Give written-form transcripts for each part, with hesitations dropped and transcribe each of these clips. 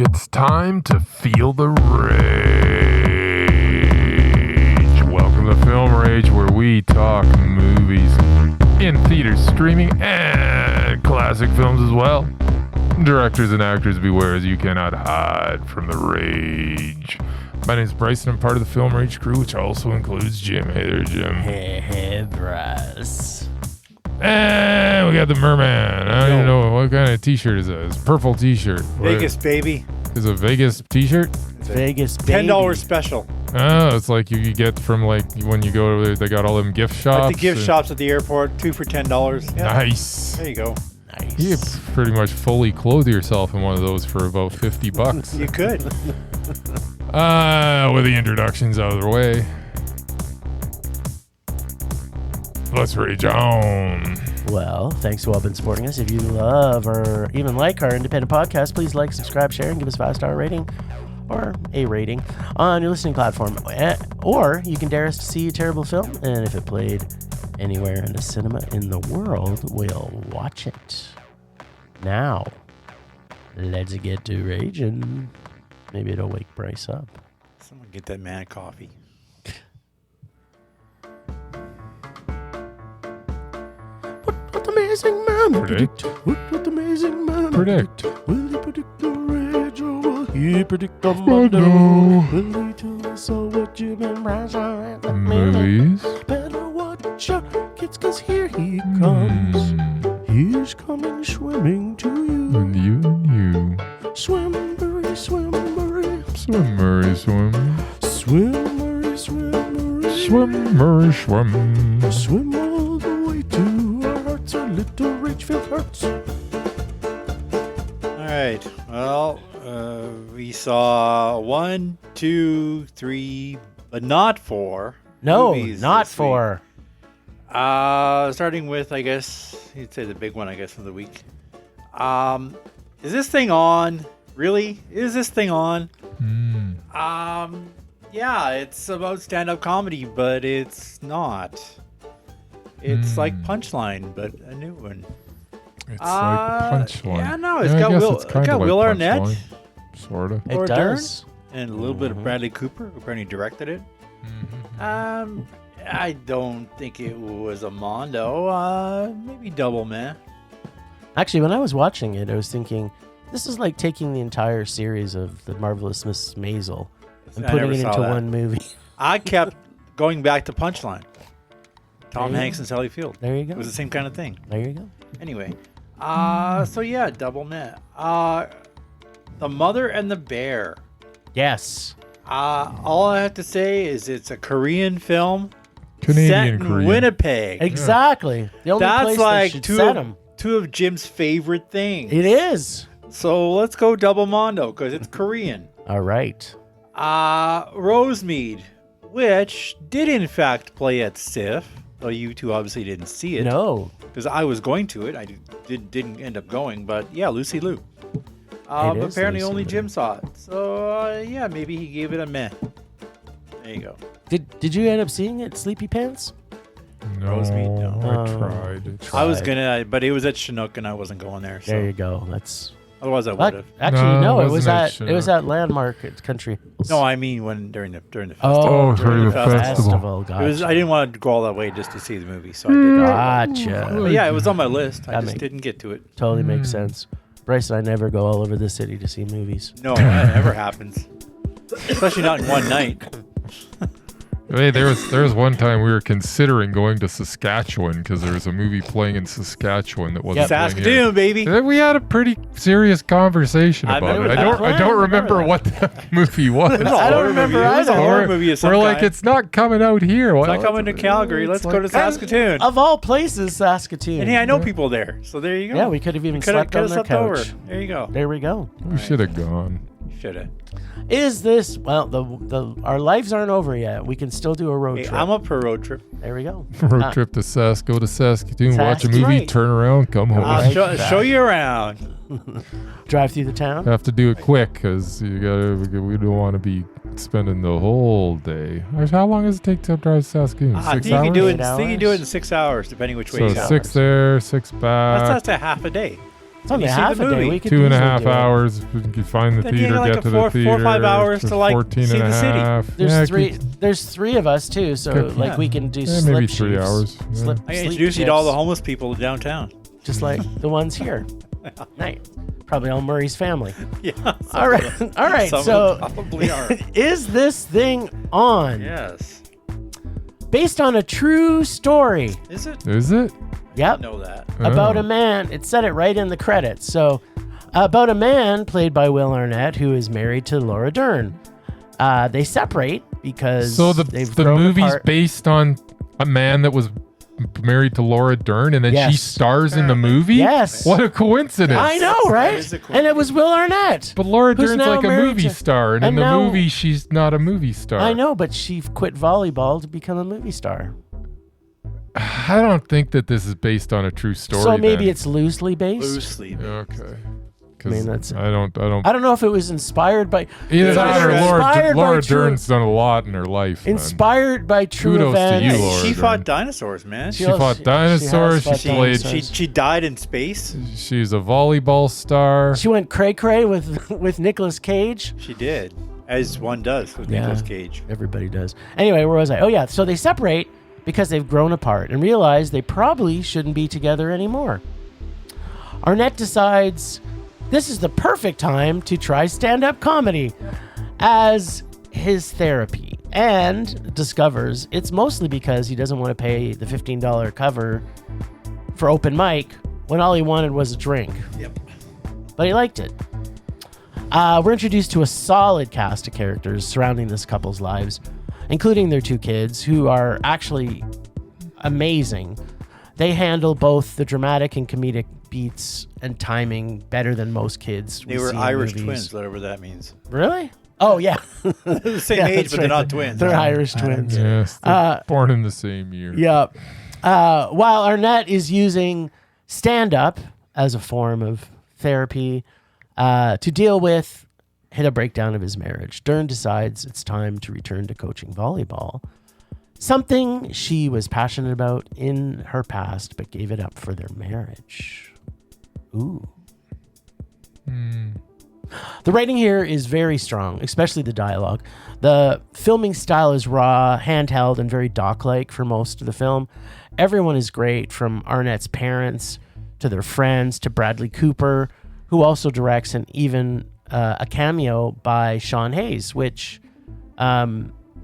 It's time to feel the rage. Welcome to Film Rage, where we talk movies in theaters, streaming, and classic films as well. Directors and actors, beware, as you cannot hide from the rage. My name is Bryce, and I'm part of the Film Rage crew, which also includes Jim. Hey there, Jim. Hey, Bryce. And we got the Merman. I don't even know what kind of t-shirt is that. It's a purple t-shirt. Vegas, baby. Is it a Vegas t-shirt? Vegas, baby. $10 special. Oh, it's like you get from like when you go to, they got all them gift shops. Like the gift shops at the airport, 2 for $10. Yeah. Nice. There you go. Nice. You could pretty much fully clothe yourself in one of those for about $50. You could. With the introductions out of the way, let's rage on. Well, thanks to all been supporting us. If you love or even like our independent podcast, please like, subscribe, share, and give us a 5-star rating or a rating on your listening platform. Or you can dare us to see a terrible film, and if it played anywhere in a cinema in the world, we'll watch it. Now, let's get to raging. Maybe it'll wake Bryce up. Someone get that man a coffee. What amazing man Predict. What amazing man Predict. Will he predict the rage or will he predict the Mondo. Will he tell us all what Jim and Bryce are at the Movies. Better watch out, kids, cause here he comes. He's coming swimming to you. And you. Swim, Murray, swim, Murray. Swim, Murray, swim. Swim, Murray, swim, Murray. Swim, Murray, swim. Swim all the way to our hearts, our little rage-filled hearts. All right. Well, we saw 1, 2, 3, but not 4. No, movies not this 4. week. Starting with, I guess, you'd say the big one, I guess, of the week. Is this thing on? Really? Is this thing on? Yeah, it's about stand-up comedy, but it's not. It's like Punchline, but a new one. It's like Punchline. Yeah, no, it's got Will Arnett. Sort of. It does. And a little bit of Bradley Cooper, who apparently directed it. I don't think it was a mondo. Maybe double meh. Actually, when I was watching it, I was thinking, this is like taking the entire series of The Marvelous Mrs. Maisel and I putting never it saw into that. one movie. I kept going back to Punchline. Tom Hanks and Sally Field. There you go. It was the same kind of thing. There you go. Anyway, so yeah, double meh. The Mother and the Bear. Yes. All I have to say is it's a Korean film set Canadian in Korean. Winnipeg. Exactly. The only That's place like they should set them. two of Jim's favorite things. It is. So let's go double mondo because it's Korean. All right. Rosemead, which did in fact play at SIFF, though you two obviously didn't see it. No. Because I was going to it. I didn't end up going, but yeah, Lucy Liu. is Apparently Lucy only Liu. Jim saw it. So yeah, maybe he gave it a meh. There you go. Did you end up seeing it, Sleepy Pants? No, Rosemead, no. I tried. I was gonna, but it was at Chinook and I wasn't going there. So There you go. That's otherwise I would have. actually No, no. it It was wasn't at at Chinook. Landmark at Country. No, I mean when during the festival. Oh, during the festival. festival. Gotcha. It was. I didn't want to go all that way just to see the movie, so I did that. Gotcha. But yeah, it was on my list. I That just make- didn't get to it. Totally makes sense. Bryce and I never go all over the city to see movies. No, that never happens. Especially not in one night. Hey, there was one time we were considering going to Saskatchewan because there was a movie playing in Saskatchewan that wasn't playing here. Saskatoon, baby. And then we had a pretty serious conversation I about it. remember I that. don't I remember remember what that movie was. It was a I don't horror remember movie. It was a either. horror movie of some We're like, kind. it's not coming out here. It's not coming to Calgary. Let's go to Saskatoon. Of all places, Saskatoon. And hey, I know people there, so there you go. Yeah, we could have even Coulda slept on their slept couch. over. There you go. There we go. We should have gone. Should have. Is this our lives aren't over yet? We can still do a road Hey, trip. I'm up for a road trip. There we go. Road trip to go to Saskatoon, watch a That's movie, right. turn around, come home. I'll show you around. Drive through the town. Have to do it quick because we don't want to be spending the whole day. How long does it take to drive to Saskatoon? I 6 think you hours? can do it. 8 I think you can do it hours? in 6 hours, depending which way So you go. 6 there, 6 back. That's a half a day. It's only You see half the a day. movie. We could 2.5 easily do it. hours. We can find the Then you theater, got like get a to four the theater. or 5 hours to, like, 14 see and a the city. half. There's Yeah, three. could- There's three of us too, so Could- like Yeah. we can do yeah, slip maybe 3 sheets, hours. Yeah. Slip, I sleep introduced you to all the shifts, homeless people downtown. just like the ones here. Night. Probably all Murray's family. Yeah. All right. All right. Some So of them probably are. is this thing on? Yes. Based on a true story. Is it? Is it? Yep. Know that. About Oh. a man. It said it right in the credits. So, about a man played by Will Arnett who is married to Laura Dern. They separate because So they've the grown movie's apart. based on a man that was married to Laura Dern, and then she Yes. stars in the movie. Yes. What a coincidence! I know, That right? is a coincidence. And it was Will Arnett. But Laura Who's Dern's now like a married movie to- star, and in and the now- movie she's not a movie star. I know, but she quit volleyball to become a movie star. I don't think that this is based on a true story. So maybe then. it's loosely based. Loosely. Okay. I mean, that's. I don't. I don't know if it was inspired by. Either It's that either or inspired by Laura true- Dern's done a lot in her life. man. Inspired by true Kudos to events. you, Laura She Dern. fought dinosaurs, man. She has- fought she dinosaurs. has She fought played. dinosaurs. She died in space. She's a volleyball star. She went cray cray with Nicolas Cage. She did, as one does with Yeah. Nicolas Cage. Everybody does. Anyway, where was I? Oh yeah, so they separate because they've grown apart and realize they probably shouldn't be together anymore. Arnett decides this is the perfect time to try stand-up comedy as his therapy and discovers it's mostly because he doesn't want to pay the $15 cover for open mic when all he wanted was a drink. Yep. But he liked it. We're introduced to a solid cast of characters surrounding this couple's lives, including their two kids, who are actually amazing. They handle both the dramatic and comedic beats and timing better than most kids. They we were see in Irish movies. twins, whatever that means. Really? Oh, yeah. The same Yeah, age, that's but they're right. not twins. They're Irish twins. Yes, they're born in the same year. Yeah. While Arnett is using stand-up as a form of therapy to deal with a breakdown of his marriage, Dern decides it's time to return to coaching volleyball, something she was passionate about in her past but gave it up for their marriage. Ooh. The writing here is very strong, especially the dialogue. The filming style is raw, handheld, and very doc-like for most of the film. Everyone is great, from Arnett's parents to their friends to Bradley Cooper, who also directs, and even a cameo by Sean Hayes, which a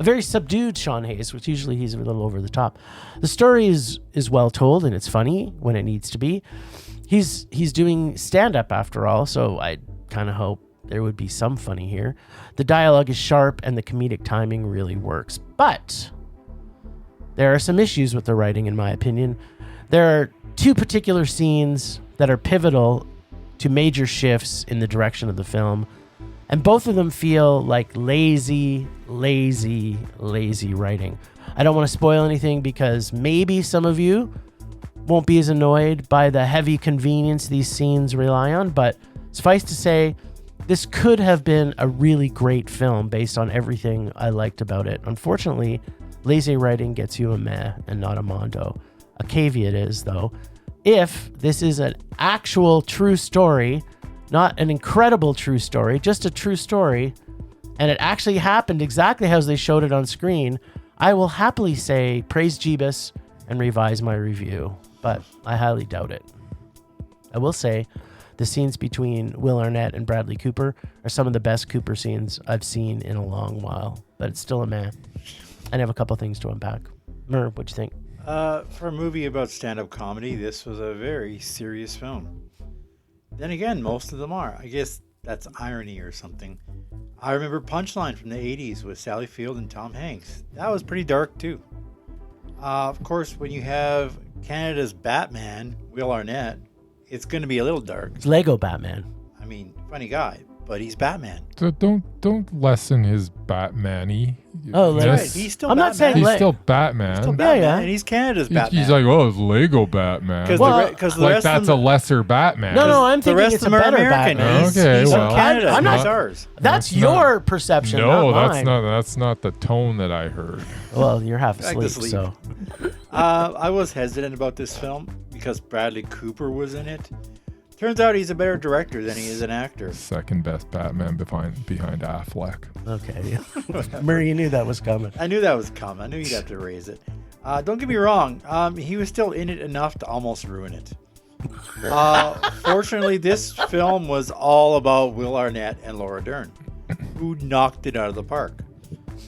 very subdued Sean Hayes, which usually he's a little over the top. The story is well told and it's funny when it needs to be. He's doing stand-up after all, so I kind of hope there would be some funny here. The dialogue is sharp and the comedic timing really works. But there are some issues with the writing, in my opinion. There are two particular scenes that are pivotal to major shifts in the direction of the film, and both of them feel like lazy writing. I don't want to spoil anything because maybe some of you won't be as annoyed by the heavy convenience these scenes rely on, but suffice to say, this could have been a really great film based on everything I liked about it. Unfortunately, lazy writing gets you a meh and not a mondo. A caveat is, though, if this is an actual true story, not an incredible true story, just a true story, and it actually happened exactly as they showed it on screen, I will happily say praise Jeebus and revise my review, but I highly doubt it. I will say the scenes between Will Arnett and Bradley Cooper are some of the best Cooper scenes I've seen in a long while, but it's still a man. I have a couple things to unpack. Mur, what'd you think? For a movie about stand-up comedy, this was a very serious film. Then again, most of them are. I guess that's irony or something. I remember Punchline from the 80s with Sally Field and Tom Hanks. That was pretty dark too. Of course, when you have Canada's Batman, Will Arnett, it's going to be a little dark. It's Lego Batman. I mean, funny guy, but he's Batman. So don't lessen his Batman-y. Oh, That's Yes. right. He's still I'm Batman. not saying He's Le- still Batman. Still Yeah, Batman, yeah. and he's Canada's Batman. He's like, oh, it's Lego Batman. because Well, the Like rest that's of a them, lesser Batman. No, I'm the thinking rest it's of a them are better American. Batman. He's, Okay, he's well. from Canada. I'm not- He's ours. That's That's your perception, No, not that's mine. that's not the tone that I heard. Well, you're half I like to asleep, sleep. so. I was hesitant about this film because Bradley Cooper was in it, Turns out he's a better director than he is an actor. Second best Batman behind Affleck. Okay. Murray, you knew that was coming. I knew that was coming. I knew you'd have to raise it. Don't get me wrong. He was still in it enough to almost ruin it. Fortunately, this film was all about Will Arnett and Laura Dern, who knocked it out of the park.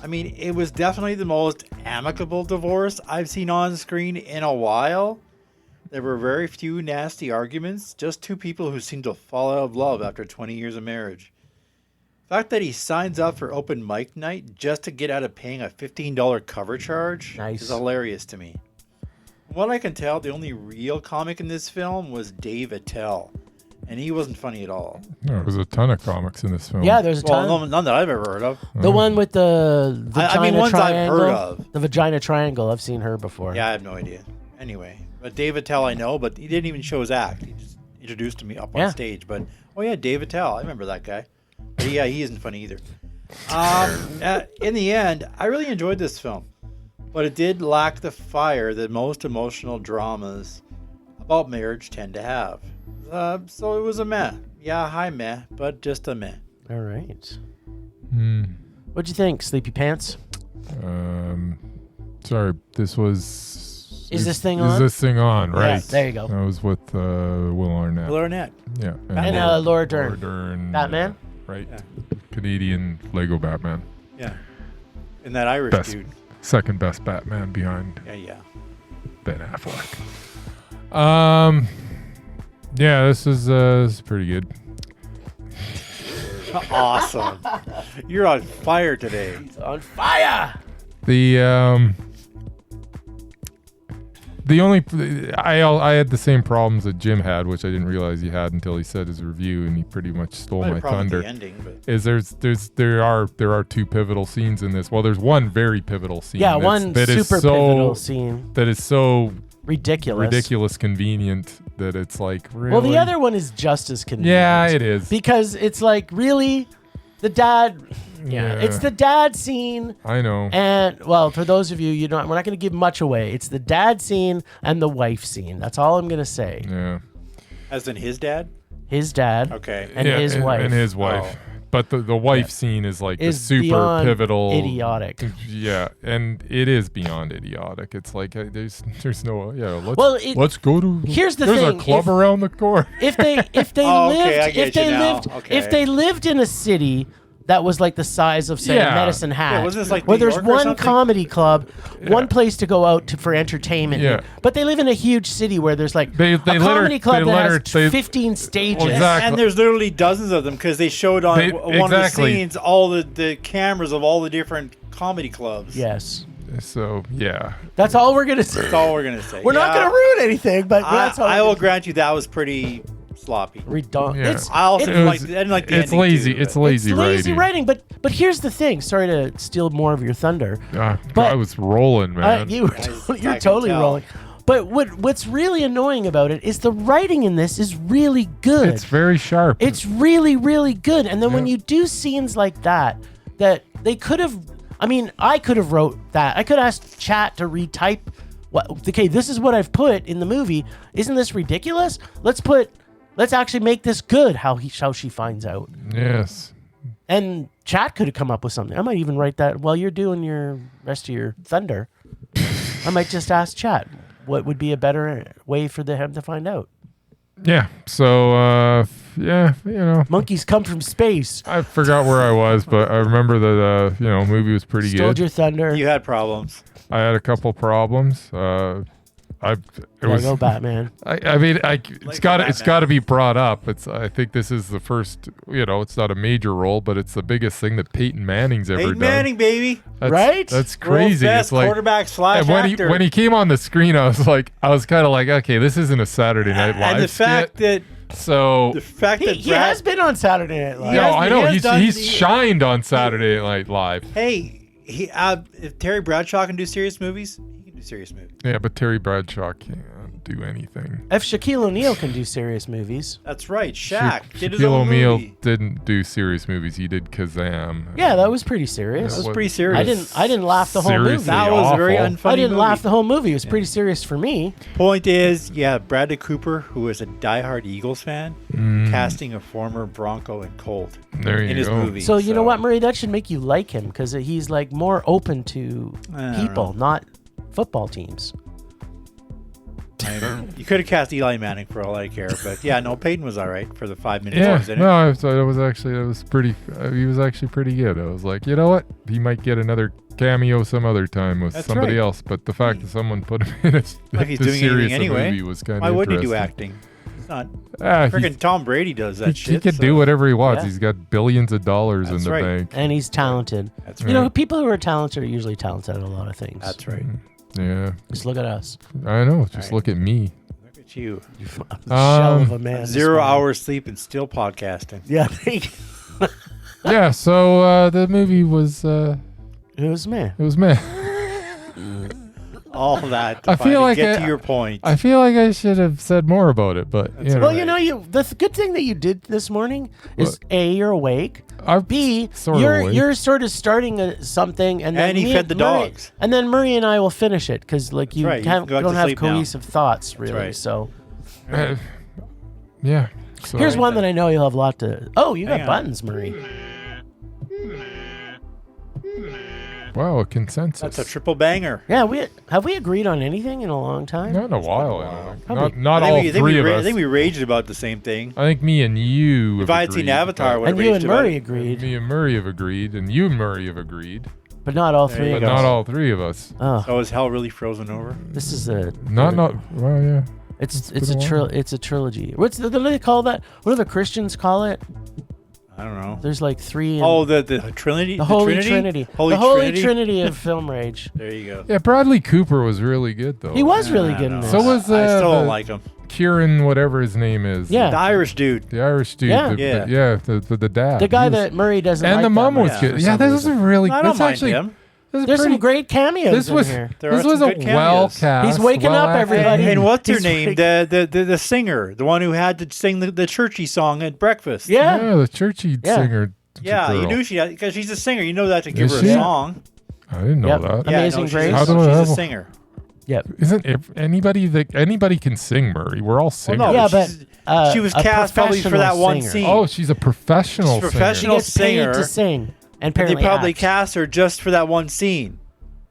I mean, it was definitely the most amicable divorce I've seen on screen in a while. There were very few nasty arguments, just two people who seemed to fall out of love after 20 years of marriage. The fact that he signs up for open mic night just to get out of paying a $15 cover charge is hilarious to me. From what I can tell, the only real comic in this film was Dave Attell, and he wasn't funny at all. There was a ton of comics in this film. Yeah, there's a ton. Well, none that I've ever heard of. The one with the vagina ones triangle. I've heard of. The vagina triangle. I've seen her before. Yeah, I have no idea. Anyway, but Dave Attell I know, but he didn't even show his act. He just introduced me up on stage. But oh yeah, Dave Attell, I remember that guy. But yeah, he isn't funny either. In the end, I really enjoyed this film, but it did lack the fire that most emotional dramas about marriage tend to have. So it was a meh. Yeah, hi meh, but just a meh. All right. What'd you think, Sleepy Pants? Sorry, this was... Is this thing on? Is this thing on, right? Yeah, there you go. That was with Will Arnett. Will Arnett. Yeah. And Laura Dern. Laura Dern. Batman? Right. Yeah. Canadian Lego Batman. Yeah. And that Irish dude. Second best Batman behind Yeah. Ben Affleck. Yeah, this is pretty good. Awesome. You're on fire today. He's on fire. The only I had the same problems that Jim had, which I didn't realize he had until he said his review, and he pretty much stole my thunder. The ending, but... Is there are two pivotal scenes in this? Well, there's one very pivotal scene. Yeah, one super pivotal scene that is so ridiculous convenient that it's like really. Well, the other one is just as convenient. Yeah, it is because it's like really the dad. Yeah, it's the dad scene. I know. And well, for those of you, we're not going to give much away. It's the dad scene and the wife scene. That's all I'm going to say. Yeah. As in his dad? His dad. Okay. And his wife. And his wife. Oh. But the wife scene is like the super pivotal. Idiotic. Yeah, and it is beyond idiotic. It's like there's no let's go to. Here's the there's thing. There's a club around the corner. If they lived in a city that was like the size of, say, Medicine Hat, wasn't this like where New there's York or one something? Comedy club, one place to go out for entertainment. Yeah. But they live in a huge city where there's like a comedy club that has 15 stages. Well, exactly. And there's literally dozens of them because they showed on one of the scenes all the cameras of all the different comedy clubs. Yes. So, yeah. That's all we're going to say. That's all we're going to say. We're not going to ruin anything, but that's all I will grant you that was pretty sloppy. Redundant. Yeah. I also didn't like the it's ending lazy. too, It's lazy writing. Lazy writing, but here's the thing. Sorry to steal more of your thunder. But I was rolling, man. You're totally rolling. But what's really annoying about it is the writing in this is really good. It's very sharp. It's really, really good. And then when you do scenes like that they could have. I mean, I could have wrote that. I could ask chat to retype. Okay, this is what I've put in the movie. Isn't this ridiculous? Let's actually make this good. How she finds out. Yes. And chat could have come up with something. I might even write that while you're doing your rest of your thunder. I might just ask chat what would be a better way for him to find out. Yeah. So monkeys come from space. I forgot where I was, but I remember that movie was pretty good. Stole your thunder. You had problems. I had a couple problems. Go Batman. It's got to be brought up. I think this is the first. It's not a major role, but it's the biggest thing that Peyton Manning's ever done. Peyton Manning, baby. Right? That's crazy. Best it's like quarterback slash actor. When he came on the screen, I was kind of like, okay, this isn't a Saturday Night Live. And the fact that he has been on Saturday Night Live. No, I know he's shined on Saturday Night Live. Hey, if Terry Bradshaw can do serious movies, he can do serious movies. Yeah, but Terry Bradshaw can't. do anything. If Shaquille O'Neal can do serious movies. That's right. Shaq did his Shaquille own O'Neal movie. didn't do serious movies. He did Kazam. Yeah, that was pretty serious. That was pretty serious. I didn't laugh the whole movie. Seriously That was a very awful. unfunny I didn't movie. laugh the whole movie. It was pretty serious for me. Point is, Bradley Cooper, who was a diehard Eagles fan, casting a former Bronco and Colt There you in his go. movie. So you know what, Murray? That should make you like him because he's like more open to I don't people, know. not football teams. You could have cast Eli Manning for all I care, but Peyton was all right for the 5 minutes he Yeah, was in it. no, I thought it was pretty. He was actually pretty good. I was like, you know what? He might get another cameo some other time with That's somebody right. else. But the fact that someone put him in Like he's the doing serious anything anyway. movie was kind of Why wouldn't he do interesting. acting? It's not. Ah, Freaking Tom Brady does that he shit. can so- do whatever he wants. Yeah. He's got billions of dollars That's in the right. bank. And he's talented. That's You right. know, people who are talented are usually talented at a lot of things. That's right. Yeah, Just look at us. I know. Just Right. look at me. Look at you. Shell of a man. this 0 morning. hours sleep and still podcasting. Yeah, Yeah. So the movie was it was me. it was meh. All that to I feel finally like get to your point. I feel like I should have said more about it, but you know, Well, you know, the good thing that you did this morning is A, you're awake. I'm B, sort of awake. you're sort of starting something, and then And he me fed the Murray- dogs. and then Murray and I will finish it because like you, That's right, you can go back don't to have sleep now. cohesive thoughts really. right. So yeah. So, here's one that I know you'll have a lot to. Oh, you got Hang on. buttons, Murray. Wow, a consensus. That's a triple banger. Yeah, have we agreed on anything in a long time? Not in a while. I don't think. Probably- Not I all think three of I us. think we raged about the same thing. I think me and you. If have I had seen agreed, Avatar, I but- would have And you raged and about Murray it. agreed, Me and Murray have agreed, and you and Murray have agreed, but not all three you but of go. us. not all three of us. Oh, So is hell really frozen over? this is a Not. Well, yeah. It's been a a while. it's a trilogy. What do they call that? What do the Christians call it? I don't know. There's like three. In Oh, the Trinity? the Holy Trinity. Holy the Holy Trinity? Trinity of film rage. There you go. Yeah, Bradley Cooper was really good though. He was really I good don't in know. this. So was I still don't the- like him. Kieran, whatever his name is. Yeah. The Irish dude. The Irish dude. Yeah. The dad. the guy He was- that Murray doesn't and like the that mom was much good. for Yeah, some this was a reason. really. I don't this mind actually. him. This is There's pretty, some great cameos This was in here. There this are was some a good well cameos. cast. He's waking up everybody. And what's her He's name? The singer, the one who had to sing the churchy song at breakfast. Yeah. the churchy Yeah. singer. Yeah, you girl. knew she because she's a singer. You know that to give Is her she? a song. I didn't know Yep. that. Yeah, Amazing no, Grace. How do I she's have a a- singer. Yep. Isn't anybody can sing, Murray? We're all singers. no, Yeah, she's- but she was a cast probably for that professional one singer. scene. Oh, she's a professional. She's a professional She gets paid singer. to sing, and And apparently they probably act. cast her just for that one scene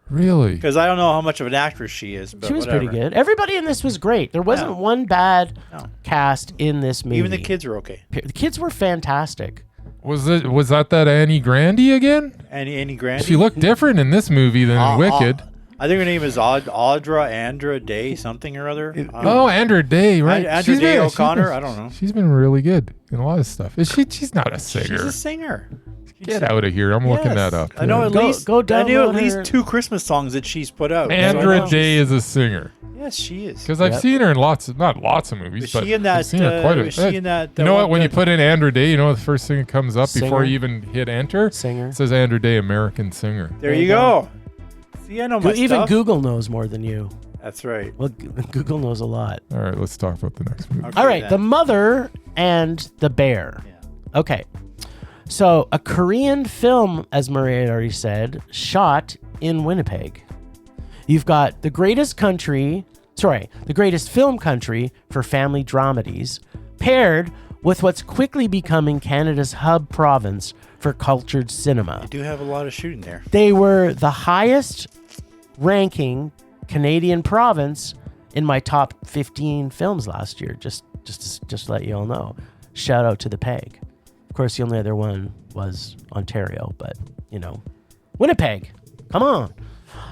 Singer. Really? because I don't know how much of an actress she is. But She was whatever. pretty good. Everybody in this was great. There wasn't Yeah. one bad No. cast in this movie. Even the kids are okay. The kids were fantastic. Was that Annie Grandy again? Annie Grant. She looked different in this movie than in Wicked. I think her name is Andra Day something or other. Oh, Andra Day, right? Andra She's Day been- O'Connor? she's been- I don't know. She's been really good in a lot of stuff. Is she? She's not a singer. She's a singer. Get out of here! I'm looking that up. I know at Go- least go I knew at download least her- 2 Christmas songs that she's put out. Andra So I Day is a singer know. Yes, she is. because I've Yep. seen her in not lots of movies, Was but she in I've that? seen her quite a Was she in that? You know what? When you that- put in Andra Day, you know the first thing that comes up before Singer. you even hit enter? Singer. It says Andra Day, American singer. There you go. See, I know my Even stuff. Google knows more than you. That's right. Well, Google knows a lot. All right, let's talk about the next movie. Okay, All right, then. The Mother and the Bear. Yeah. Okay. So, a Korean film, as Murray had already said, shot in Winnipeg. You've got the greatest film country for family dramedies, paired with what's quickly becoming Canada's hub province for cultured cinema. I do have a lot of shooting there. They were the highest ranking Canadian province in my top 15 films last year, just to let you all know. Shout out to the Peg. Of course, the only other one was Ontario, but, Winnipeg. Come on.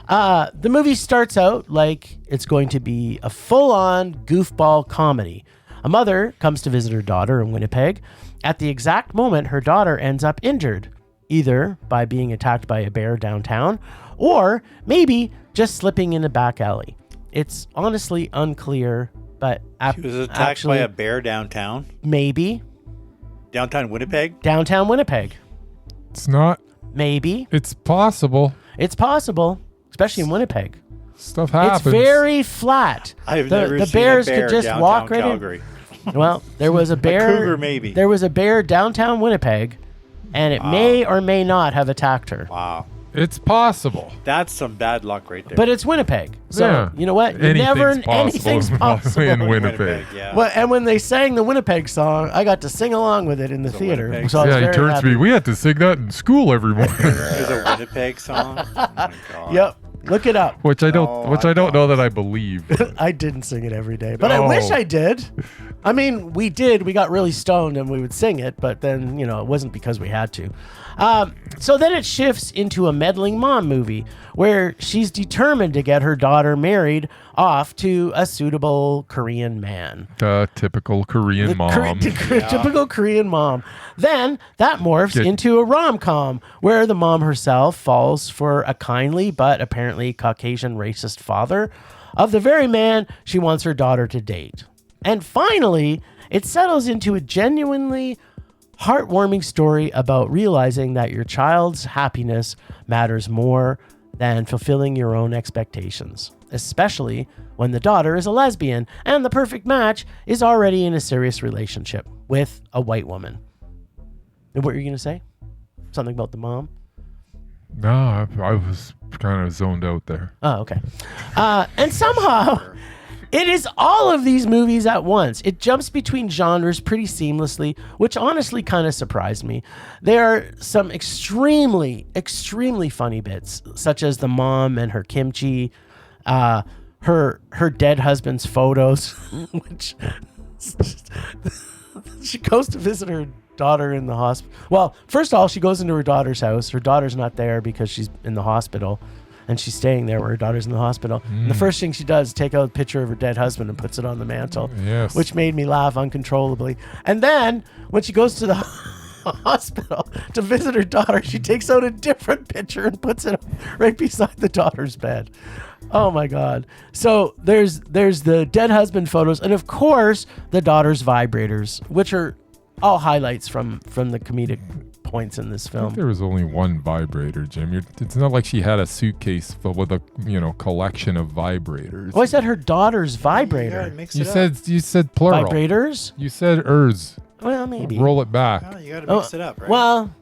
The movie starts out like it's going to be a full-on goofball comedy. A mother comes to visit her daughter in Winnipeg. At the exact moment, her daughter ends up injured, either by being attacked by a bear downtown or maybe just slipping in a back alley. It's honestly unclear, but She was attacked actually, by a bear downtown. maybe Downtown Winnipeg. downtown Winnipeg. It's not. Maybe. It's possible. It's possible, especially in Winnipeg. Stuff happens. It's very flat. I've the never the seen bears a bear could just downtown walk right Calgary. in. Well, there was a bear. cougar, maybe. There was a bear downtown Winnipeg, and it may or may not have attacked her. Wow. It's possible. That's some bad luck right there. But it's Winnipeg, so Yeah. you know what? Anything's Anything's possible in Winnipeg. yeah. Well, and when they sang the Winnipeg song, I got to sing along with it in the a theater. Winnipeg So I was Yeah, he very turns to happy. me. We had to sing that in school every morning. There's a Winnipeg song. Oh my God. Yep, look it up. Which I don't No, I don't know that I believe. I didn't sing it every day, but I wish Oh. I did. I mean, we did. We got really stoned and we would sing it, but then, it wasn't because we had to. So then it shifts into a meddling mom movie where she's determined to get her daughter married off to a suitable Korean man. Typical Korean mom. Typical Korean mom. Then that morphs into a rom-com where the mom herself falls for a kindly but apparently Caucasian racist father of the very man she wants her daughter to date. And finally, it settles into a genuinely heartwarming story about realizing that your child's happiness matters more than fulfilling your own expectations, especially when the daughter is a lesbian and the perfect match is already in a serious relationship with a white woman. And what were you going to say? Something about the mom? No, I was kind of zoned out there. Oh, okay. And somehow it is all of these movies at once. It jumps between genres pretty seamlessly, which honestly kind of surprised me. There are some extremely, extremely funny bits, such as the mom and her kimchi, her dead husband's photos, which she goes to visit her daughter in the hospital. Well, first of all, she goes into her daughter's house. Her daughter's not there because she's in the hospital. And she's staying there where her daughter's in the hospital. And the first thing she does is take out a picture of her dead husband and puts it on the mantle, Yes. which made me laugh uncontrollably. And then when she goes to the hospital to visit her daughter, she takes out a different picture and puts it right beside the daughter's bed. Oh my God. So there's the dead husband photos, and of course the daughter's vibrators, which are all highlights from the comedic points in this I think film. there was only one vibrator, Jim. It's not like she had a suitcase filled with a collection of vibrators. Oh, I said her daughter's vibrator. Mix You it up. said plural. Vibrators? You said ers. Well, maybe. Roll it back. Oh, you got to mix it up, right? Well,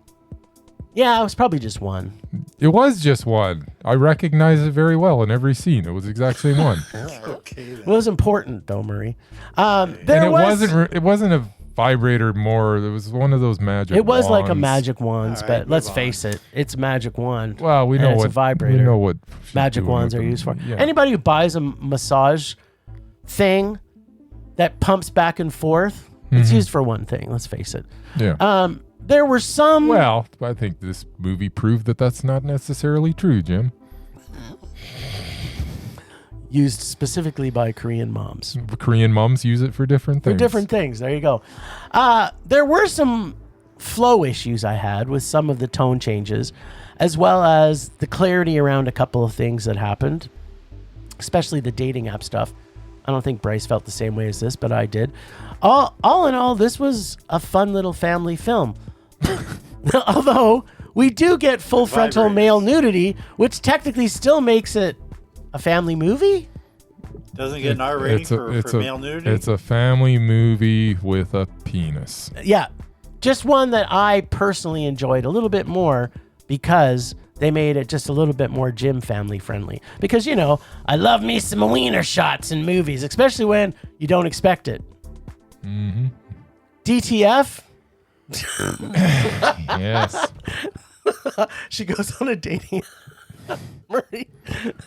yeah, it was probably just one. It was just one. I recognize it very well in every scene. It was the exact same one. Okay. Then. It was important, though, Murray. And it wasn't a vibrator more. It was one of those magic It was like a wands. magic wands, All right, but let's move face it, it's a magic wand. Well, we and know it's what a vibrator. We know what she's Magic doing wands with are them. used for. Yeah. Anybody who buys a massage thing that pumps back and forth, it's used for one thing. Let's face it. Yeah. There were some. Well, I think this movie proved that that's not necessarily true, Jim. Used specifically by Korean moms. Korean moms use it for different things. For different things. There you go. There were some flow issues I had with some of the tone changes, as well as the clarity around a couple of things that happened, especially the dating app stuff. I don't think Bryce felt the same way as this, but I did. All in all, this was a fun little family film. Although we do get full frontal male nudity, which technically still makes it a family movie. Doesn't get an R rating for male nudity. It's a family movie with a penis. Yeah, just one that I personally enjoyed a little bit more because they made it just a little bit more Jim family friendly. Because, I love me some wiener shots in movies, especially when you don't expect it. Mm-hmm. DTF? Yes. She goes on a dating Murray.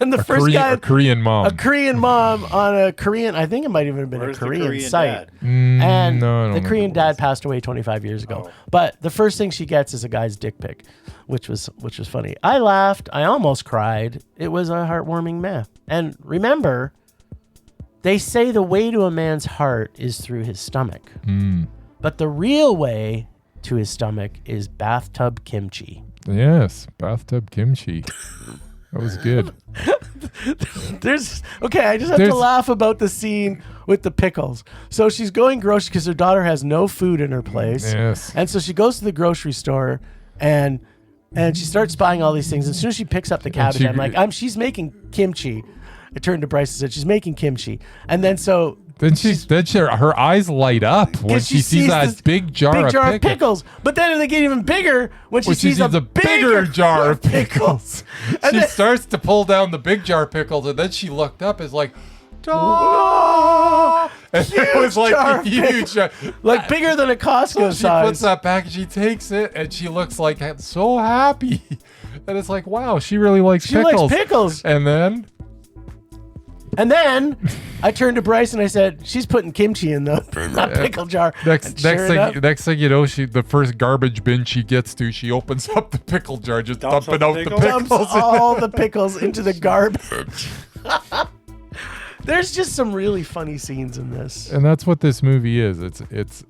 And the first guy, a Korean mom. a Korean mom on a Korean, I think it might even have been Where's a the Korean site. dad? And No, I don't the know Korean what it dad passed away 25 years ago. Oh. But the first thing she gets is a guy's dick pic, which was funny. I laughed. I almost cried. It was a heartwarming meh. And remember, they say the way to a man's heart is through his stomach. But the real way to his stomach is bathtub kimchi. Yes, bathtub kimchi. That was good. I just have to laugh about the scene with the pickles. So she's going grocery because her daughter has no food in her place. Yes. And so she goes to the grocery store and she starts buying all these things. As soon as she picks up the cabbage, she- I'm like, she's making kimchi. I turned to Bryce and said, she's making kimchi. And then so... Then her eyes light up when she sees that big jar of pickles. But then they get even bigger when she sees a bigger jar of pickles. She starts to pull down the big jar of pickles, and then she looked up as like, oh, and it was like huge, like bigger than a Costco size. She puts that back and she takes it, and she looks like so happy. And it's like, wow, she really likes pickles. She likes pickles. And then I turned to Bryce and I said, she's putting kimchi in the pickle jar. Next thing you know, the first garbage bin she gets to, she opens up the pickle jar, just dumping out the pickles. Dumps all the pickles into the garbage. There's just some really funny scenes in this. And that's what this movie is. It's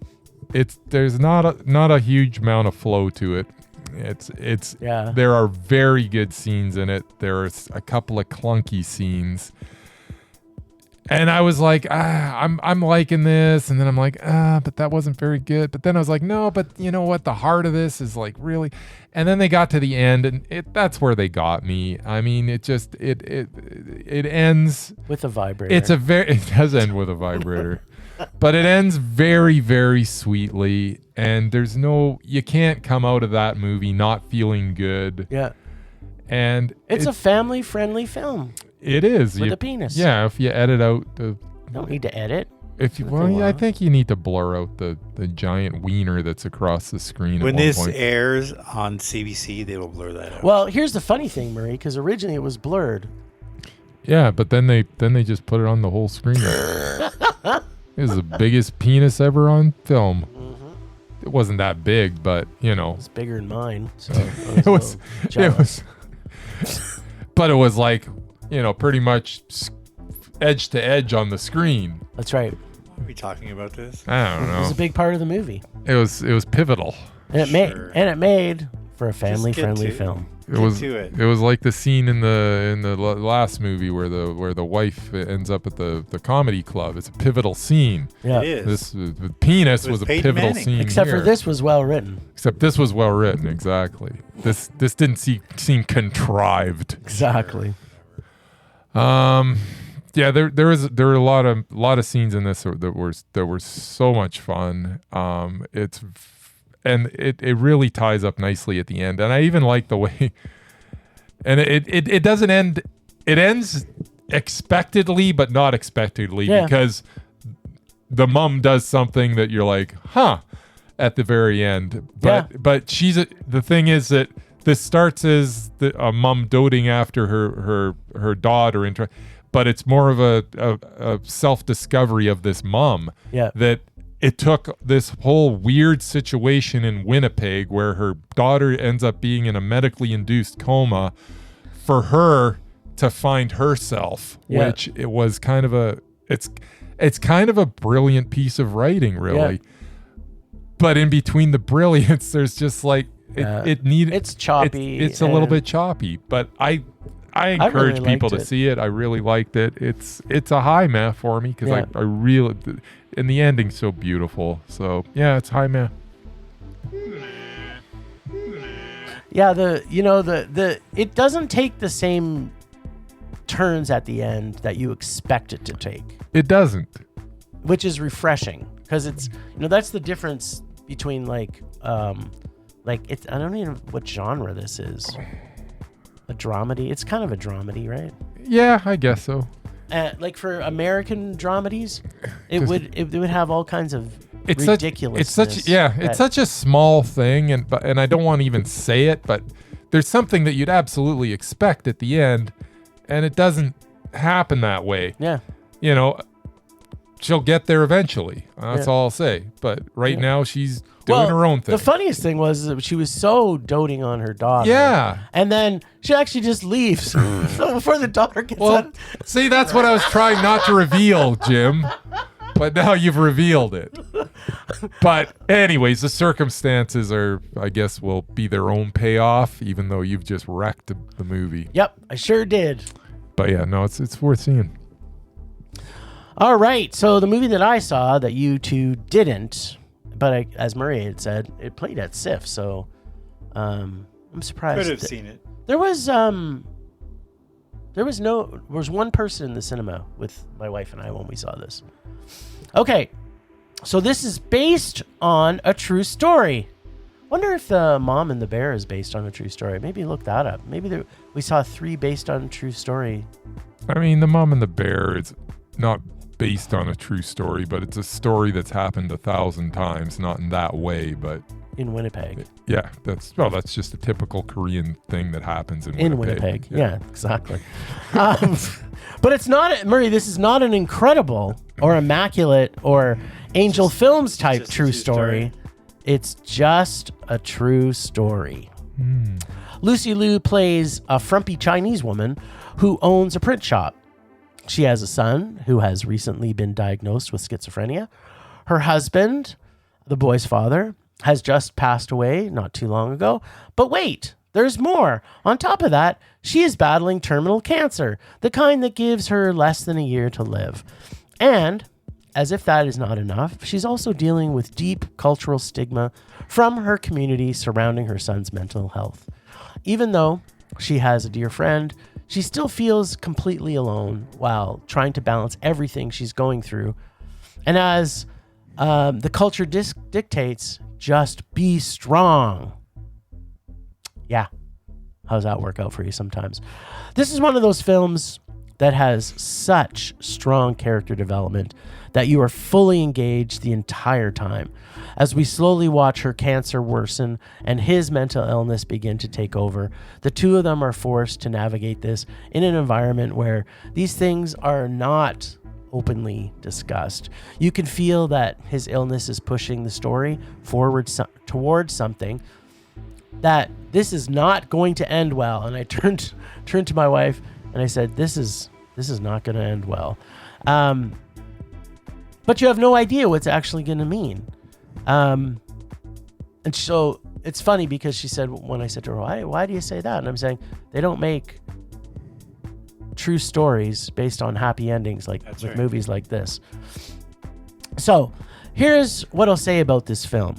there's not a huge amount of flow to it. There are very good scenes in it. There are a couple of clunky scenes. And I was like, I'm liking this. And then I'm like, but that wasn't very good. But then I was like, no, but you know what? The heart of this is like really. And then they got to the end, and that's where they got me. I mean, it ends with a vibrator. It does end with a vibrator, but it ends very, very sweetly. And you can't come out of that movie not feeling good. Yeah. And it's a family-friendly film. It is. With a penis. Yeah, if you edit out the... Don't need to edit. I think you need to blur out the giant wiener that's across the screen. When this airs on CBC, they will blur that out. Well, here's the funny thing, Murray, because originally it was blurred. Yeah, but then they just put it on the whole screen. It was the biggest penis ever on film. Mm-hmm. It wasn't that big, but you know, it's bigger than mine. So it was. But it was like, you know, pretty much edge to edge on the screen. That's right. Are we talking about this? I don't know. It was a big part of the movie. It was pivotal. And it made for a family-friendly film. It was like the scene in the last movie where the wife ends up at the comedy club. It's a pivotal scene. Yeah. It is. The penis was a pivotal scene. Except for this was well written. Exactly. This didn't seem contrived. Exactly. Yeah, there were a lot of scenes in this that were so much fun. It really ties up nicely at the end, and I even like the way. And it doesn't end. It ends expectedly, but not expectedly, because the mom does something that you're like, huh, at the very end. But the thing is that this starts as a mom doting after her daughter, but it's more of a self-discovery of this mom that it took this whole weird situation in Winnipeg where her daughter ends up being in a medically induced coma for her to find herself, which it was kind of it's kind of a brilliant piece of writing, really. But in between the brilliance, there's just like it's choppy. It's a little bit choppy, but I encourage people to see it. I really liked it. It's a high meh for me because I really, and the ending's so beautiful. So yeah, it's high meh. Yeah, it doesn't take the same turns at the end that you expect it to take. It doesn't, which is refreshing because it's that's the difference between like it's I don't even know what genre this is. A dramedy. It's kind of a dramedy, right? Yeah, I guess so. Like for American dramedies, it would have all kinds of ridiculous. It's such a small thing, and I don't want to even say it, but there's something that you'd absolutely expect at the end, and it doesn't happen that way. Yeah. She'll get there eventually. That's all I'll say. But right now she's doing her own thing. The funniest thing was that she was so doting on her daughter. Yeah. And then she actually just leaves before the daughter gets out. See, that's what I was trying not to reveal, Jim. But now you've revealed it. But anyways, the circumstances will be their own payoff, even though you've just wrecked the movie. Yep, I sure did. But yeah, no, it's worth seeing. All right, so the movie that I saw that you two didn't, but as Murray had said, it played at SIF, so I'm surprised. Could have seen it. There was There was one person in the cinema with my wife and I when we saw this. Okay, so this is based on a true story. Wonder if the Mom and the Bear is based on a true story. Maybe look that up. Maybe we saw 3 based on a true story. I mean, The Mom and the Bear is not based on a true story, but it's a story that's happened 1,000 times, not in that way, but in Winnipeg. Yeah, that's just a typical Korean thing that happens in Winnipeg. Yeah, exactly. But it's not, Murray, this is not an incredible or immaculate or Angel Films type true story. It's just a true story. Lucy Liu plays a frumpy Chinese woman who owns a print shop. She has a son who has recently been diagnosed with schizophrenia. Her husband, the boy's father, has just passed away not too long ago. But wait, there's more. On top of that, she is battling terminal cancer, the kind that gives her less than a year to live. And as if that is not enough, she's also dealing with deep cultural stigma from her community surrounding her son's mental health. Even though she has a dear friend, she still feels completely alone while trying to balance everything she's going through. And as the culture dictates, just be strong. Yeah. How does that work out for you sometimes? This is one of those films that has such strong character development that you are fully engaged the entire time. As we slowly watch her cancer worsen and his mental illness begin to take over, the two of them are forced to navigate this in an environment where these things are not openly discussed. You can feel that his illness is pushing the story forward towards something that this is not going to end well. And I turned to my wife and I said, this is not going to end well. But you have no idea what's actually going to mean. And so it's funny because she said, when I said to her, why do you say that? And I'm saying, they don't make true stories based on happy endings like with right. Movies like this. So here's what I'll say about this film.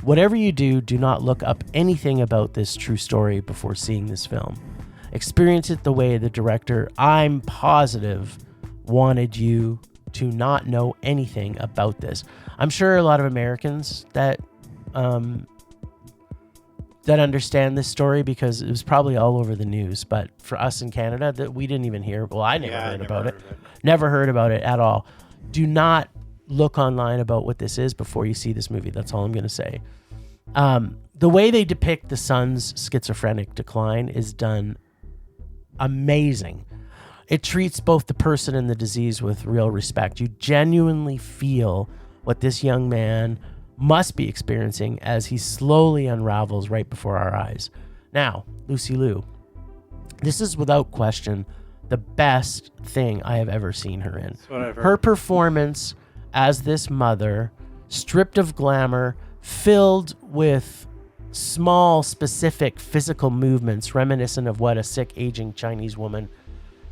Whatever you do, do not look up anything about this true story before seeing this film. Experience it the way the director, I'm positive, wanted you to not know anything about this. I'm sure a lot of Americans that understand this story because it was probably all over the news. But for us in Canada, that we didn't even hear. Well, I never heard about it. Never heard about it at all. Do not look online about what this is before you see this movie. That's all I'm going to say. The way they depict the son's schizophrenic decline is done amazing. It treats both the person and the disease with real respect. You genuinely feel what this young man must be experiencing as he slowly unravels right before our eyes. Now, Lucy Liu, this is without question the best thing I have ever seen her in. Her performance as this mother, stripped of glamour, filled with small, specific physical movements reminiscent of what a sick, aging Chinese woman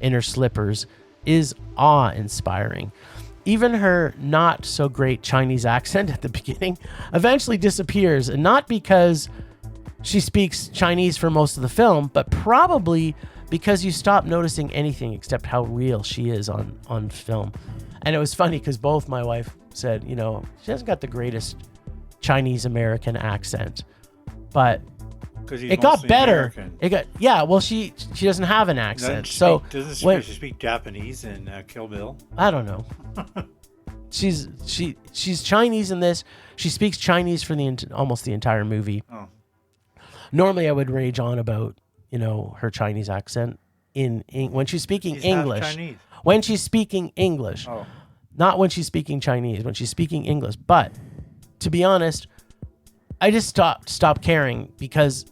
in her slippers is awe-inspiring. Even her not so great Chinese accent at the beginning eventually disappears, and not because she speaks Chinese for most of the film, but probably because you stop noticing anything except how real she is on film. And it was funny because both my wife said, she hasn't got the greatest Chinese American accent, but it got better. American. She doesn't have an accent. Doesn't she speak Japanese in Kill Bill? I don't know. She's Chinese in this. She speaks Chinese for almost the entire movie. Oh. Normally I would rage on about, her Chinese accent when she's speaking English. When she's speaking English. Oh. Not when she's speaking Chinese, when she's speaking English. But to be honest, I just stopped caring because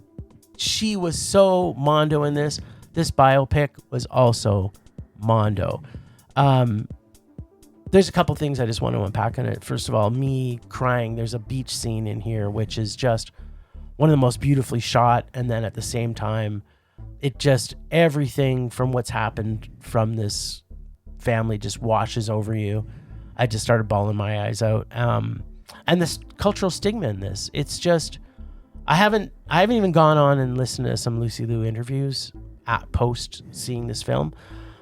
she was so mondo in this. This biopic was also mondo. There's a couple things I just want to unpack on it. First of all, me crying. There's a beach scene in here, which is just one of the most beautifully shot. And then at the same time, it just, everything from what's happened from this family just washes over you. I just started bawling my eyes out. And this cultural stigma in this, it's just, I haven't even gone on and listened to some Lucy Liu interviews. post seeing this film,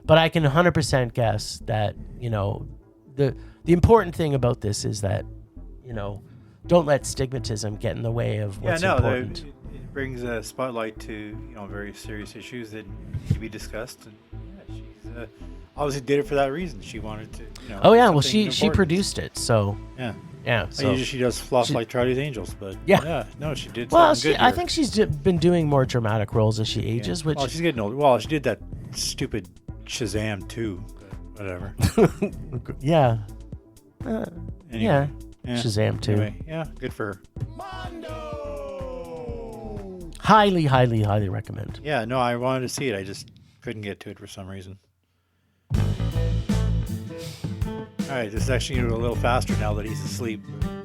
but I can 100% guess that, the important thing about this is that, don't let stigmatism get in the way of what's important. It brings a spotlight to very serious issues that need to be discussed. And she's obviously did it for that reason. She wanted to. Oh yeah, well she produced it, so yeah. So She does fluff like Charlie's Angels, but no, she did. Well, something good I here. think she's been doing more dramatic roles as she ages, which she's getting older. Well, she did that stupid Shazam too. But whatever. yeah. Anyway. Yeah. Shazam too. Anyway, yeah, good for her. Highly, highly, highly recommend. Yeah, no, I wanted to see it. I just couldn't get to it for some reason. All right, this is actually a little faster now that he's asleep.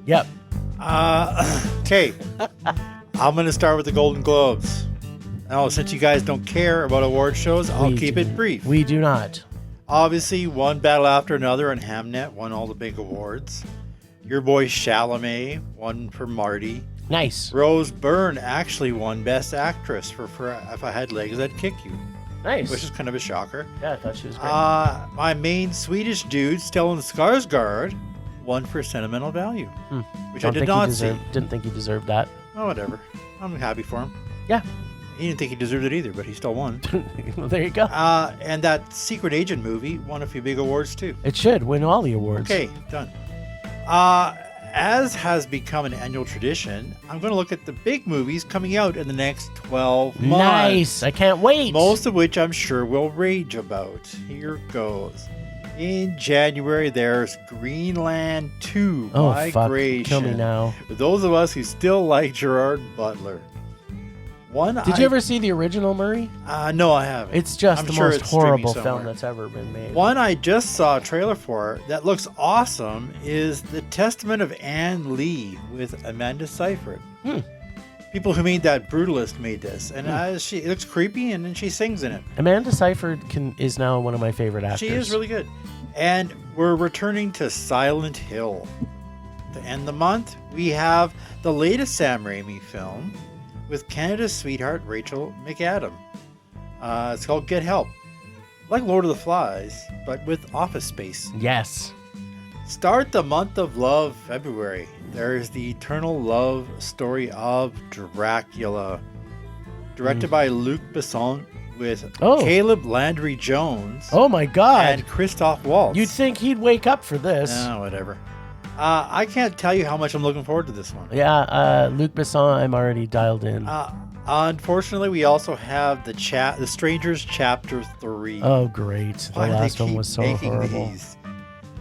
Yep. Okay. I'm going to start with the Golden Globes. Now, since you guys don't care about award shows, I'll keep it brief. We do not. Obviously, one battle after another, and Hamnet won all the big awards. Your boy Chalamet won for Marty. Nice. Rose Byrne actually won Best Actress for If I Had Legs, I'd Kick You. Nice. Which is kind of a shocker. Yeah, I thought she was great. My main Swedish dude, Stellan Skarsgård, won for Sentimental Value, which I did not see. Didn't think he deserved that. Oh, whatever. I'm happy for him. Yeah. He didn't think he deserved it either, but he still won. Well, there you go. And that Secret Agent movie won a few big awards, too. It should win all the awards. Okay, done. As has become an annual tradition, I'm going to look at the big movies coming out in the next 12 months. Nice. I can't wait. Most of which I'm sure we'll rage about. Here goes. In January, there's Greenland 2, Oh, Migration. fuck. Kill me now. For those of us who still like Gerard Butler. Did you ever see the original, Murray? No, I haven't. It's just I'm the sure most it's streaming horrible somewhere. film that's ever been made. One I just saw a trailer for that looks awesome is The Testament of Anne Lee with Amanda Seyfried. People who made that Brutalist made this, and it looks creepy, and then she sings in it. Amanda Seyfried is now one of my favorite actors. She is really good. And we're returning to Silent Hill. To end the month, we have the latest Sam Raimi film with Canada's sweetheart, Rachel McAdam. It's called Get Help. Like Lord of the Flies, but with office space. Yes. Start the month of love, February. There is the eternal love story of Dracula. Directed by Luc Besson with Caleb Landry Jones. Oh my God. And Christoph Waltz. You'd think he'd wake up for this. Whatever. I can't tell you how much I'm looking forward to this one. Yeah, Luc Besson, I'm already dialed in. Unfortunately, we also have the Strangers Chapter 3. Oh, great. The Why do they last one keep was so making horrible. these?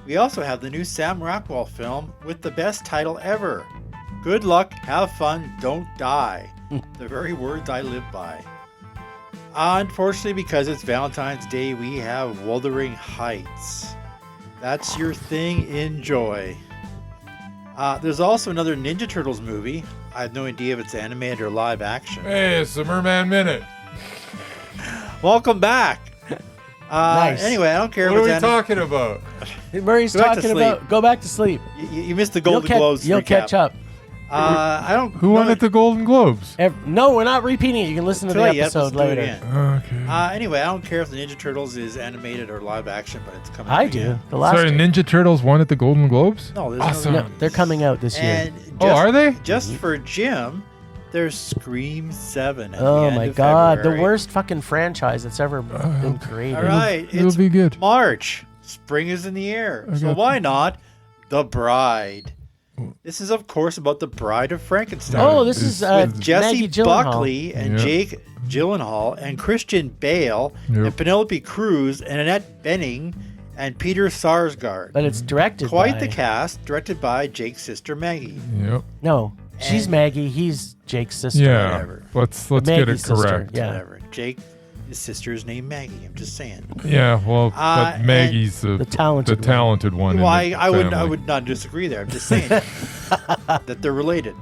We also have the new Sam Rockwell film with the best title ever. Good luck, have fun, don't die. The very words I live by. Unfortunately, because it's Valentine's Day, we have Wuthering Heights. That's your thing, enjoy. There's also another Ninja Turtles movie. I have no idea if it's animated or live action. Hey, it's the Murman Minute. Welcome back. Nice. Anyway, I don't care What if are it's we talking about? Murray's Go back to talking about go back to sleep. You missed the Golden Globes. You'll recap. catch up. I don't. Who won at the Golden Globes? No, we're not repeating it. You can listen to the episode later. Okay. Anyway, I don't care if the Ninja Turtles is animated or live action, but it's coming. I do. The last Sorry, Ninja Turtles won at the Golden Globes? No, there's awesome. No, they're coming out this year. And are they? Just for Jim, there's Scream 7 at the Oh end my of God, February. the worst fucking franchise that's ever been created. All right, It'll it's be good. March. Spring is in the air. So why not The Bride? This is, of course, about the Bride of Frankenstein. Oh, this is with Jesse Maggie Gyllenhaal. Buckley and Jake Gyllenhaal and Christian Bale and Penelope Cruz and Annette Bening and Peter Sarsgaard. But it's directed Quite by... the cast, directed by Jake's sister Maggie. Yep. No, she's Maggie. He's Jake's sister. Yeah. Whatever. Let's get Maggie's it sister, correct. yeah. Whatever. Jake, his sister is named Maggie. I'm just saying. Yeah, well, but Maggie's the talented one. Well, in the I family. would not disagree there. I'm just saying that they're related.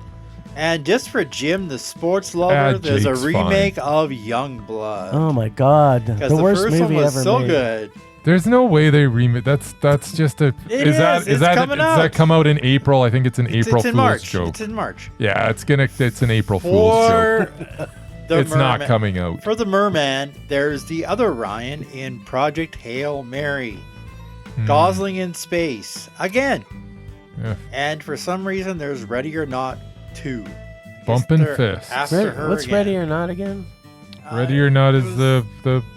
And just for Jim, the sports lover, there's Jake's a remake of Youngblood. Oh my God, Because the the worst first one movie was ever so made. good. There's no way they remake. That's just a. It's Does coming out. that come out in April? I think it's an April It's in Fool's March. joke. It's in March. Yeah, it's an April Fool's joke. For it's not coming out. For the Merman, there's the other Ryan in Project Hail Mary. Gosling in space. Again. Yeah. And for some reason, there's Ready or Not 2. Bumping fists. After her What's again. Ready or Not again? Ready or Not is the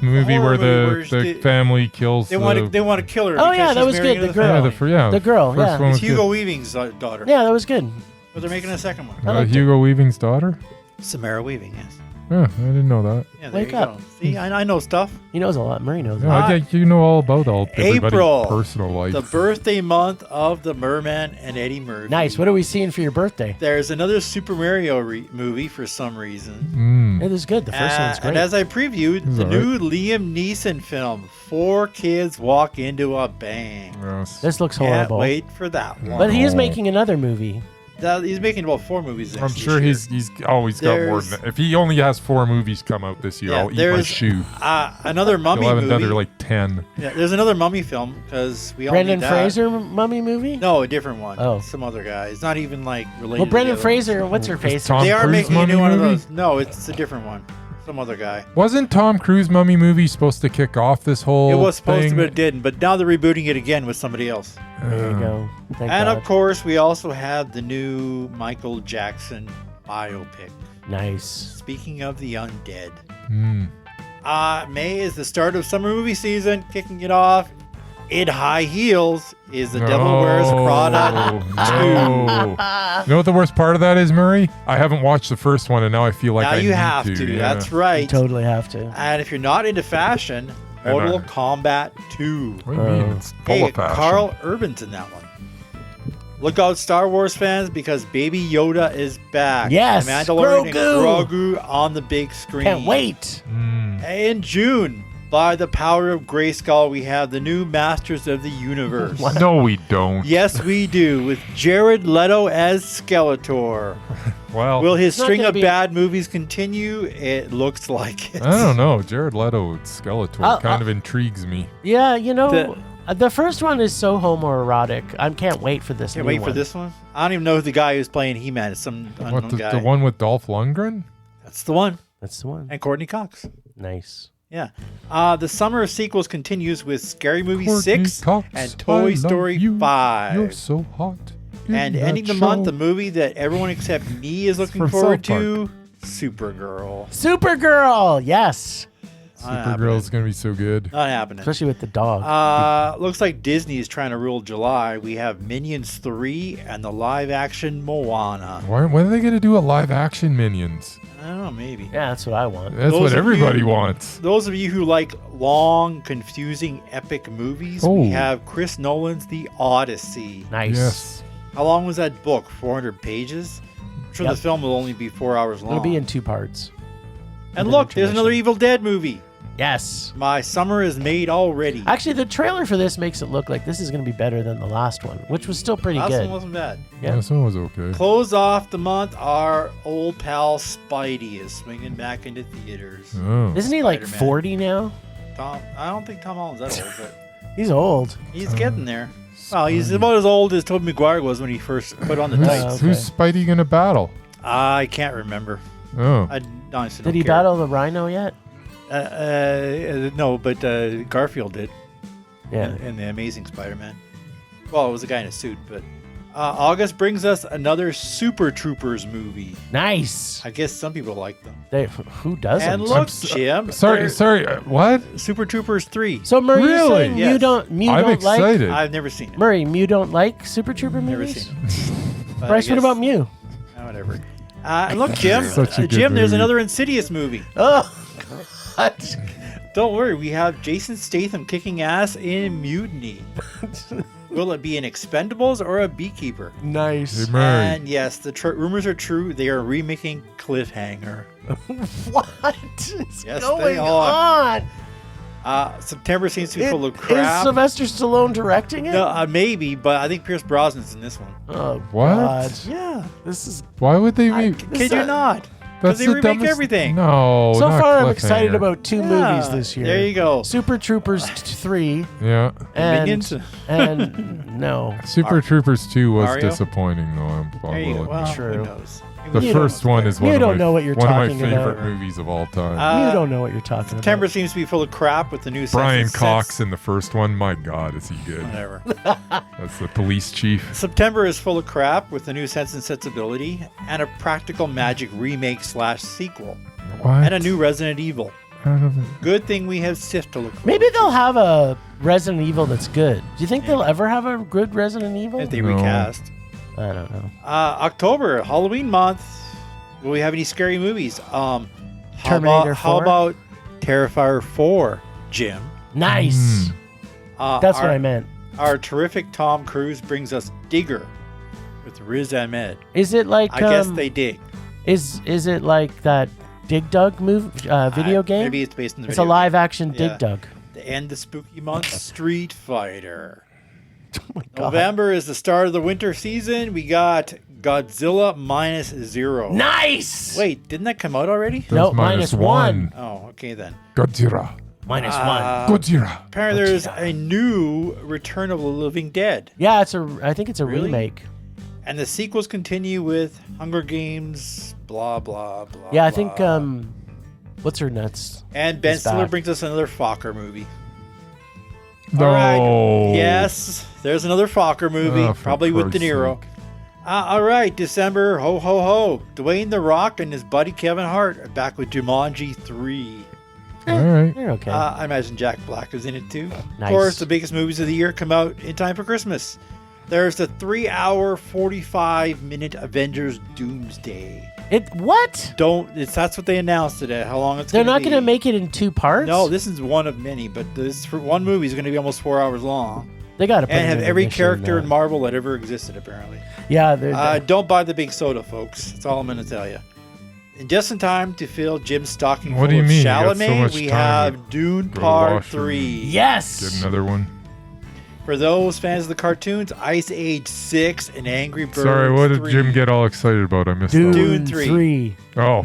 movie where the family kills They want to kill her. Oh, because yeah, that she's was marrying good. The into girl. family. The girl, first yeah. one It's was Hugo good. Weaving's daughter. Yeah, that was good. But they're making a second one. I liked it. Hugo Weaving's daughter? Samara Weaving, yes. Yeah, I didn't know that. Yeah, there Wake you up. go. See, I know stuff. He knows a lot. Murray knows a Yeah, lot. you know all about everybody's April, personal life. the birthday month of the Merman and Eddie Murphy. Nice. What are we seeing for your birthday? There's another Super Mario movie for some reason. It is good. The first one's great. And as I previewed, It's the all new Liam Neeson film, 4 Kids Walk Into a Bang. Yes. This looks Can't horrible. wait for that one. But he is making another movie. He's making about 4 movies I'm this sure year. he's always got more than that. If he only has 4 movies come out this year, Yeah, I'll eat my there's, shoe. Another mummy He'll have movie. another like 10. Yeah, there's another mummy film because we all Brendan need that. Fraser mummy movie? No, a different one. Oh. Some other guy. It's not even like related. Well, to Brendan the other Fraser, what's her face? Tom They are Cruise making a mummy new one of movie? those. No, it's a different one. Some other guy. Wasn't Tom Cruise mummy movie supposed to kick off this whole It was supposed thing? to, but it didn't. But now they're rebooting it again with somebody else. There you go. Thank And God. of course, we also have the new Michael Jackson biopic. Nice. Speaking of the undead, Hmm. May is the start of summer movie season. Kicking it off in high heels is The Devil Wears Prada 2. No. You know what the worst part of that is, Murray? I haven't watched the first one, and now I feel like Now I you need have to. to. Yeah. That's right. You totally have to. And if you're not into fashion, I'm Mortal not. Kombat 2. What do you mean? It's full Hey, of fashion. Carl Urban's in that one. Look out, Star Wars fans, because Baby Yoda is back. Yes, The Mandalorian and Grogu. Grogu on the big screen. Can't wait. In June, by the power of Grayskull, we have the new Masters of the Universe. No, we don't. Yes, we do, with Jared Leto as Skeletor. Well, Will his not string gonna of be- bad movies continue? It looks like it. I don't know. Jared Leto Skeletor I'll- kind of intrigues me. Yeah, you know, the first one is so homoerotic. I can't wait for this Can't new wait one. for this one. I don't even know who the guy who's playing He-Man is. Some unknown What, guy. the one with Dolph Lundgren? That's the one. That's the one. And Courtney Cox. Nice. Yeah. The summer of sequels continues with Scary Movie Courtney 6 Cox, and I Toy love Story you. 5. You're so hot. And in ending that the month, show. the movie that everyone except me is looking from forward South to, Supergirl. Supergirl. Yes. Supergirl's going to be so good. Not happening. Especially with the dog. Looks like Disney is trying to rule July. We have Minions 3 and the live-action Moana. When are they going to do a live action Minions? I don't know, maybe. Yeah, that's what I want. That's Those what of everybody you- wants. Those of you who like long, confusing, epic movies, Oh. we have Chris Nolan's The Odyssey. Nice. Yes. How long was that book? 400 pages? I'm sure Yep. the film will only be 4 hours long. It'll be in 2 parts. And With look, there's intermission. another Evil Dead movie. Yes. My summer is made already. Actually, the trailer for this makes it look like this is going to be better than the last one, which was still pretty Last good. one wasn't bad. Yeah. This one was okay. Close off the month, our old pal Spidey is swinging back into theaters. Oh. Isn't he like Spider-Man. 40 now? I don't think Tom Holland's that old, but He's old. he's getting there. Well, he's about as old as Tobey Maguire was when he first put on the Who's, tights. okay. who's Spidey going to battle? I can't remember. Oh. I honestly Did don't he care. battle the Rhino yet? No, but Garfield did. Yeah. In The Amazing Spider-Man. Well, it was a guy in a suit, but August brings us another Super Troopers movie. Nice. I guess some people like them. Who doesn't? And look, Jim. Sorry. What? Super Troopers 3. So Murray, you Really? saying Yes. you don't I'm like excited. I've never seen it. Murray, you don't like Super Trooper Never movies? seen it. But I Bryce, what guess- about Mew? Whatever. Look, Jim. Such a good Jim, there's movie. another Insidious movie. Oh, God. Don't worry, we have Jason Statham kicking ass in Mutiny. Will it be an Expendables or a Beekeeper? Nice. Hey, Murray. And yes, the rumors are true. They are remaking Cliffhanger. What is Yes, going they are. on? September seems to be full of Is crap. Sylvester Stallone directing it? No, maybe, but I think Pierce Brosnan's in this one. Oh, What? God. Yeah. This is Why would they be? Kid you not. Because they the remake dumbest- everything. No. so not far. I'm excited Cliffhanger. about 2 Yeah, movies this year. There you go. Super Troopers 3 Yeah. and Minions? and no. Super Troopers 2 was Mario? disappointing, though. There you go. Will admit. Well, True. who knows? The first one is one You of don't my, know what you're one of my talking favorite about. movies of all time. You don't know what you're talking September about. seems to be full of crap with the new Brian Sense and Cox Sense. in the first one. My God, is he good? Whatever. That's the police chief. September is full of crap with the new Sense and Sensibility and a Practical Magic remake / sequel What? and a new Resident Evil. Good thing we have Sif to look for. Maybe they'll have a Resident Evil that's good. Do you think they'll ever have a good Resident Evil? if they No. recast. I don't know. October, Halloween month. Will we have any scary movies? Terminator How 4? about Terrifier 4, Jim? Nice. That's what I meant. Our terrific Tom Cruise brings us Digger with Riz Ahmed. Is it like? I guess they dig. Is it like that Dig Dug video game? Maybe it's based on the It's a video live action Yeah. Dig Dug. game. To end the spooky month, Street Fighter. Oh my God. November is the start of the winter season. We got Godzilla -0. Nice. Wait, didn't that come out already? That's No, minus one. Oh, okay then. Godzilla. -1. Godzilla. Apparently there's a new Return of the Living Dead. Yeah, I think it's a Really? remake. And the sequels continue with Hunger Games, blah, blah, blah. Yeah, I blah. think what's her nuts? And Ben is Stiller back. brings us another Fokker movie. No. All right. Yes, there's another Fokker movie, Oh, for probably with De Christ's Niro. sake. All right, December, ho, ho, ho. Dwayne The Rock and his buddy Kevin Hart are back with Jumanji 3. All right. They're okay. I imagine Jack Black is in it too. Nice. Of course, the biggest movies of the year come out in time for Christmas. There's the 3-hour, 45-minute Avengers Doomsday. What? That's what they announced today. How long it's They're going to not be. going to make it in 2 parts? No, this is one of many, but this for one movie is going to be almost 4 hours long They got to put and have every character in in Marvel that ever existed. Apparently, Yeah, don't buy the big soda, folks. That's all I'm going to tell you. And just in time to fill Jim's stocking What full do you of mean? You got so Chalamet, much we time have to Dune go to Part washroom. 3. yes. Get another one. For those fans of the cartoons, Ice Age 6 and Angry Birds Sorry, what did 3. Jim get all excited about? I missed that. Dune Dune 3. Oh,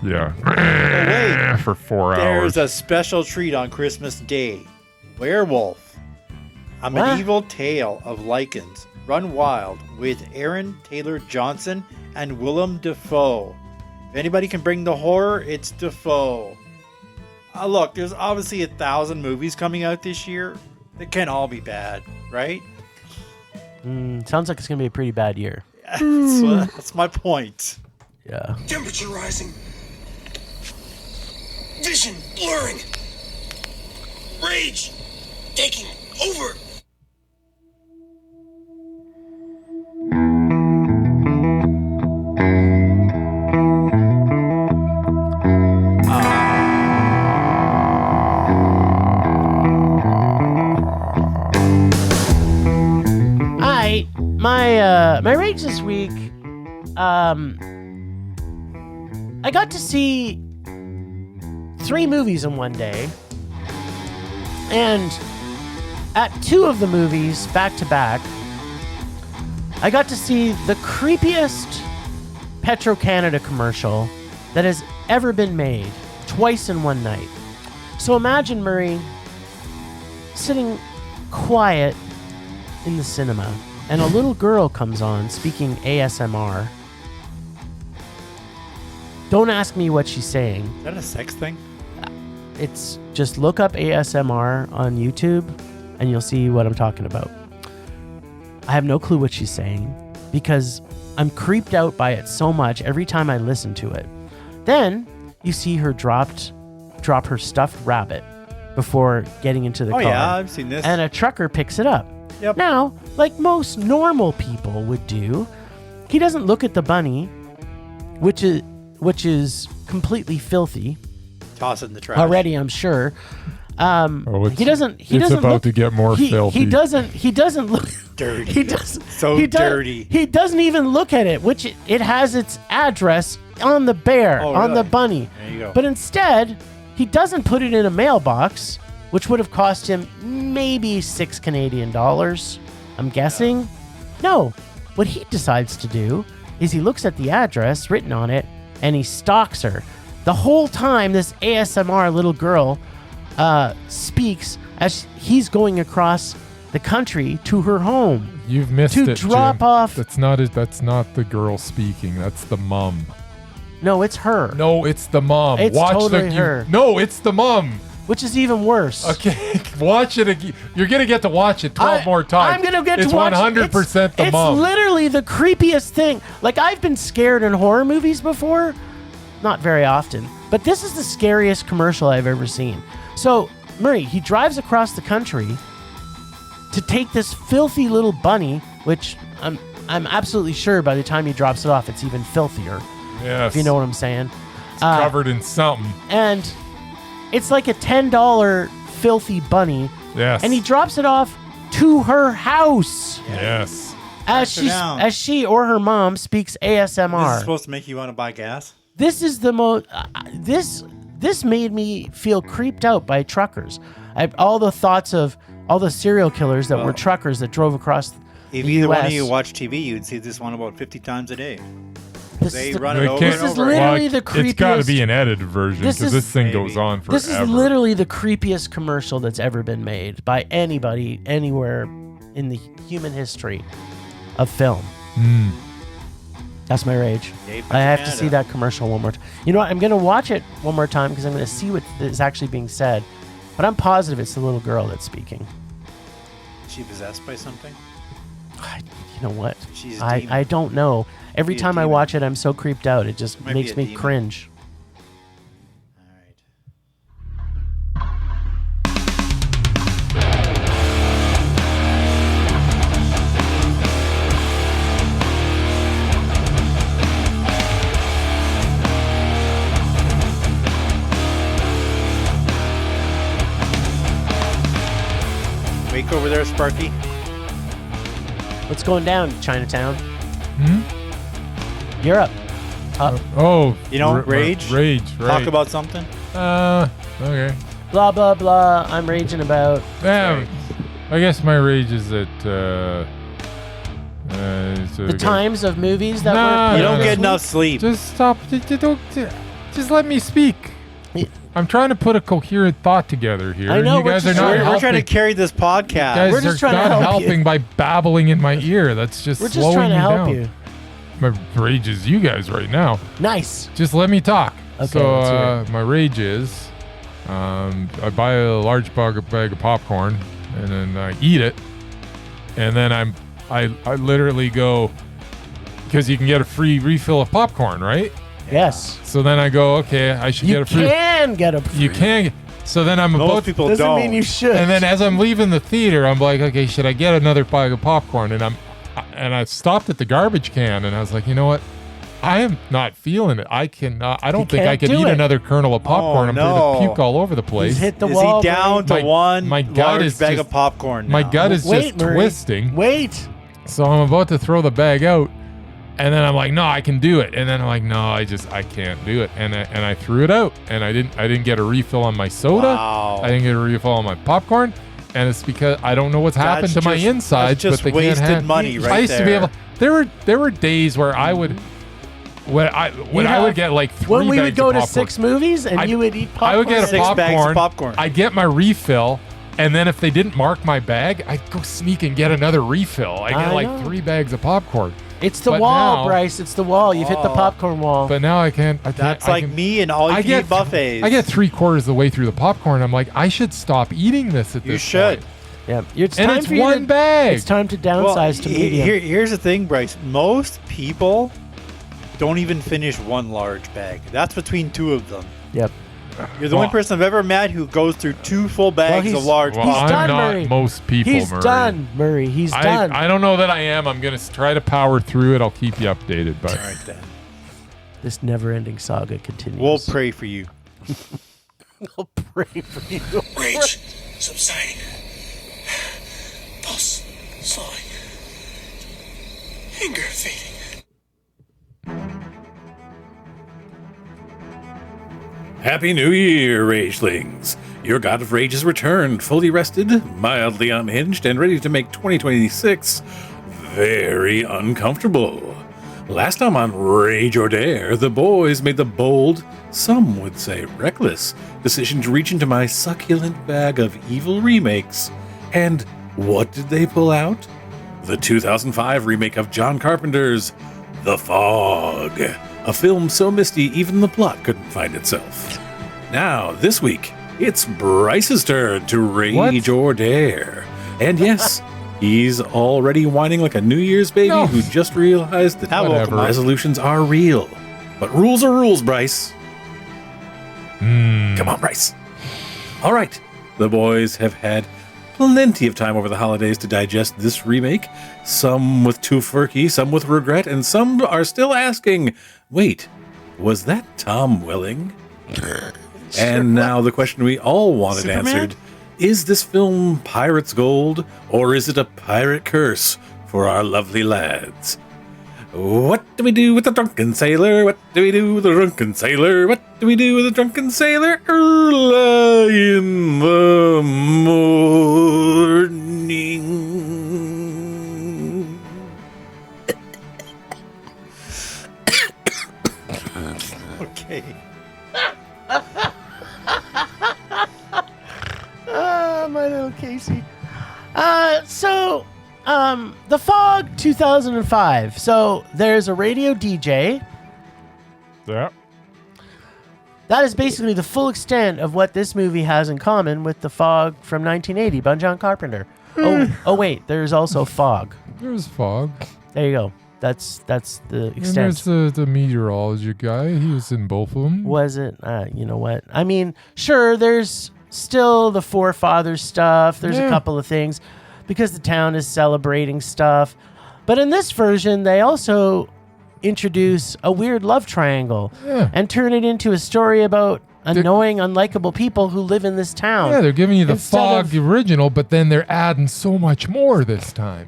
yeah. For 4 hours. There's a special treat on Christmas Day. Werewolf. A What? medieval tale of lichens run wild with Aaron Taylor Johnson and Willem Dafoe. If anybody can bring the horror, it's Dafoe. Look, there's obviously 1,000 movies coming out this year. They can't all be bad, right? Sounds like it's going to be a pretty bad year. That's my point. Yeah. Temperature rising. Vision blurring. Rage taking over. My rage this week, I got to see 3 movies in one day, and at 2 of the movies back to back, I got to see the creepiest Petro-Canada commercial that has ever been made, twice in one night. So imagine, Murray, sitting quiet in the cinema, and a little girl comes on speaking ASMR. Don't ask me what she's saying. Is that a sex thing? It's just look up ASMR on YouTube and you'll see what I'm talking about. I have no clue what she's saying because I'm creeped out by it so much every time I listen to it. Then you see her drop her stuffed rabbit before getting into the car. Oh yeah, I've seen this. And a trucker picks it up. Yep. Now, like most normal people would do, he doesn't look at the bunny, which is completely filthy Toss it in the trash. already, I'm sure. He doesn't. He it's doesn't about look, to get more filthy. He doesn't look Dirty. He doesn't. So he does- dirty. He doesn't even look at it, which it has its address on the bear, Oh, on the really? bunny. There you go. But instead, he doesn't put it in a mailbox, which would have cost him maybe $6 Canadian, I'm guessing. No, what he decides to do is he looks at the address written on it and he stalks her. The whole time this ASMR little girl speaks as he's going across the country to her home. You've missed To it, drop Jim. off- That's not it. That's not the girl speaking. That's the mom. No, it's her. No, it's the mom. It's totally her. No, it's the mom. Which is even worse. Okay, watch it again. You're gonna get to watch it 12 more times. I'm gonna get it's to watch it. 100% the It's mom. literally the creepiest thing. Like, I've been scared in horror movies before. Not very often. But this is the scariest commercial I've ever seen. So, Murray, he drives across the country to take this filthy little bunny, which I'm absolutely sure by the time he drops it off, it's even filthier. Yes. If you know what I'm saying. It's covered in something. And it's like a $10 filthy bunny. Yes. And he drops it off to her house Yes. as down. she or her mom speaks This is ASMR. supposed to make you want to buy gas? This is the most. This made me feel creeped out by truckers. All the thoughts of all the serial killers that were truckers that drove across If the either US. one of you watch TV, you'd see this one about 50 times a day. This They is the- run it They over can't- and This is over. literally the It's got to creepiest- be an edited version This because is- this thing Maybe. goes on forever. This is literally the creepiest commercial that's ever been made by anybody anywhere in the human history of film. That's my rage. Dave I have to Canada. see that commercial one more time. You know what? I'm going to watch it one more time because I'm going to see what is actually being said. But I'm positive it's the little girl that's speaking. Is she possessed by something? You know what? She's a demon. I don't know. Every Be a time I demon. watch it, I'm so creeped out. It just Might be makes a me demon. cringe. All right. Wake over there, Sparky. What's going down, Chinatown? You're up. Oh. You know, rage? Rage, right. Talk about something. Okay. Blah, blah, blah. I'm raging about. Yeah, I guess my rage is that, The times of movies that Nah, were. You no, don't no. get enough sleep. Just stop. Just let me speak. I'm trying to put a coherent thought together here. I know, You guys we're are just- not We're helping. trying to carry this podcast. Guys We're just are trying to not help you. helping by babbling in my ear. That's just We're just slowing trying to me help down. you. My rage is you guys right now. Nice. Just let me talk. Okay, So let's hear my rage is, I buy a large bag of popcorn and then I eat it, and then I literally go, because you can get a free refill of popcorn, right? Yes. So then I go, okay, I should You get a free. can get a. You can. So then I'm Most about. people Doesn't don't. mean you should. And then as I'm leaving the theater, I'm like, okay, should I get another bag of popcorn? And I stopped at the garbage can and I was like, you know what? I am not feeling it. I cannot. I don't think I can't can do eat it. another kernel of popcorn. I'm no. going to puke all over the place. He's hit the Is wall. he down to My- one my gut large is bag just- of popcorn My now? gut is Wait, just Murray. twisting. Wait. So I'm about to throw the bag out, and then I'm like, no, I can do it. And then I'm like, no, I can't do it. And I threw it out, and I didn't get a refill on my soda. Wow. I didn't get a refill on my popcorn, and it's because I don't know what's happened to my just- insides. that's just but they wasted can't have, money right I used to be there. able. There were days where I would. When I would get like 3 When we bags would go of to popcorn. 6 movies and I- you would eat popcorn. I would get a 6 popcorn. bags of popcorn. I'd get my refill, and then if they didn't mark my bag, I'd go sneak and get another refill. I get I like know. 3 bags of popcorn. It's the But wall, now- Bryce. It's the wall. You've hit the Oh. popcorn wall. But now I can't. That's I like can- me and all you I can get eat buffets. I get 3/4 of the way through the popcorn. I'm like, I should stop eating this at You this should. point. Yeah, it's And time it's for you one to, bag. It's time to Well, downsize to medium. here's the thing, Bryce. Most people don't even finish one large bag. That's between 2 of them. Yep. You're the only person I've ever met who goes through 2 full bags he's- of large Well, He's I'm done, not Murray. most people, He's Murray. done, Murray. He's done. I don't know that I am. I'm gonna try to power through it. I'll keep you updated. But All right, then. This never-ending saga continues. We'll pray for you. We'll pray for you. Rage subsiding. Pulse slowing. Anger fading. Happy New Year, Ragelings! Your God of Rage has returned, fully rested, mildly unhinged, and ready to make 2026 very uncomfortable. Last time on Rage or Dare, the boys made the bold, some would say reckless, decision to reach into my succulent bag of evil remakes and What did they pull out? The 2005 remake of John Carpenter's The Fog, a film so misty even the plot couldn't find itself. Now, this week, it's Bryce's turn to rage or dare. And yes, he's already whining like a New Year's baby who just realized that resolutions are real. But rules are rules, Bryce. Come on, Bryce. All right, the boys have had plenty of time over the holidays to digest this remake. Some with tofurkey, some with regret, and some are still asking, wait, was that Tom Welling? And now the question we all wanted answered, is this film pirate's gold, or is it a pirate curse for our lovely lads? What do we do with the drunken sailor? What do we do with the drunken sailor? What do we do with the drunken sailor? Early in the morning. Okay. My little Casey. The Fog 2005. So there's a radio DJ. Yeah. That is basically the full extent of what this movie has in common with The Fog from 1980 by John Carpenter. Oh wait, there's also Fog. There's Fog. There you go. That's the And extent. there's the meteorology guy. He was in both of them. Was it? You know what? I mean, sure, there's still the forefathers stuff. There's a couple of things because the town is celebrating stuff. But in this version, they also introduce a weird love triangle and turn it into a story about annoying, unlikable people who live in this town. Yeah, they're giving you the Instead Fog original, but then they're adding so much more this time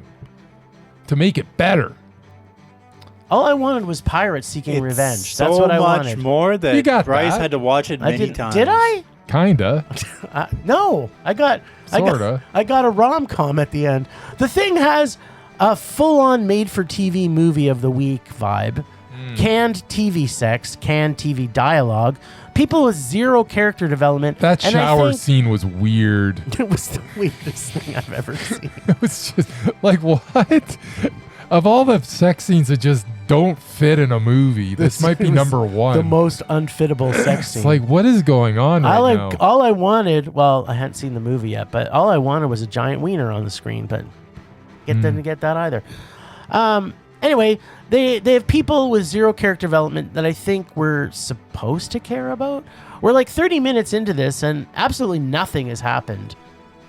to make it better. All I wanted was pirates seeking revenge. So That's what I much wanted. more You that got Bryce that. had to watch it many times. Did I? Kinda. No, I got Sorta. I got a rom-com at the end. The thing has a full-on made-for-TV movie of the week vibe, canned TV sex, canned TV dialogue, people with zero character development. That and I shower think scene was weird. It was the weirdest thing I've ever seen. It was just like, what? Of all the sex scenes that just don't fit in a movie, this might be was number one. The most unfittable sex scene. It's like, what is going on right now? All I wanted. Well, I hadn't seen the movie yet, but all I wanted was a giant wiener on the screen. But didn't get that either. Anyway, they have people with zero character development that I think we're supposed to care about. We're like 30 minutes into this, and absolutely nothing has happened,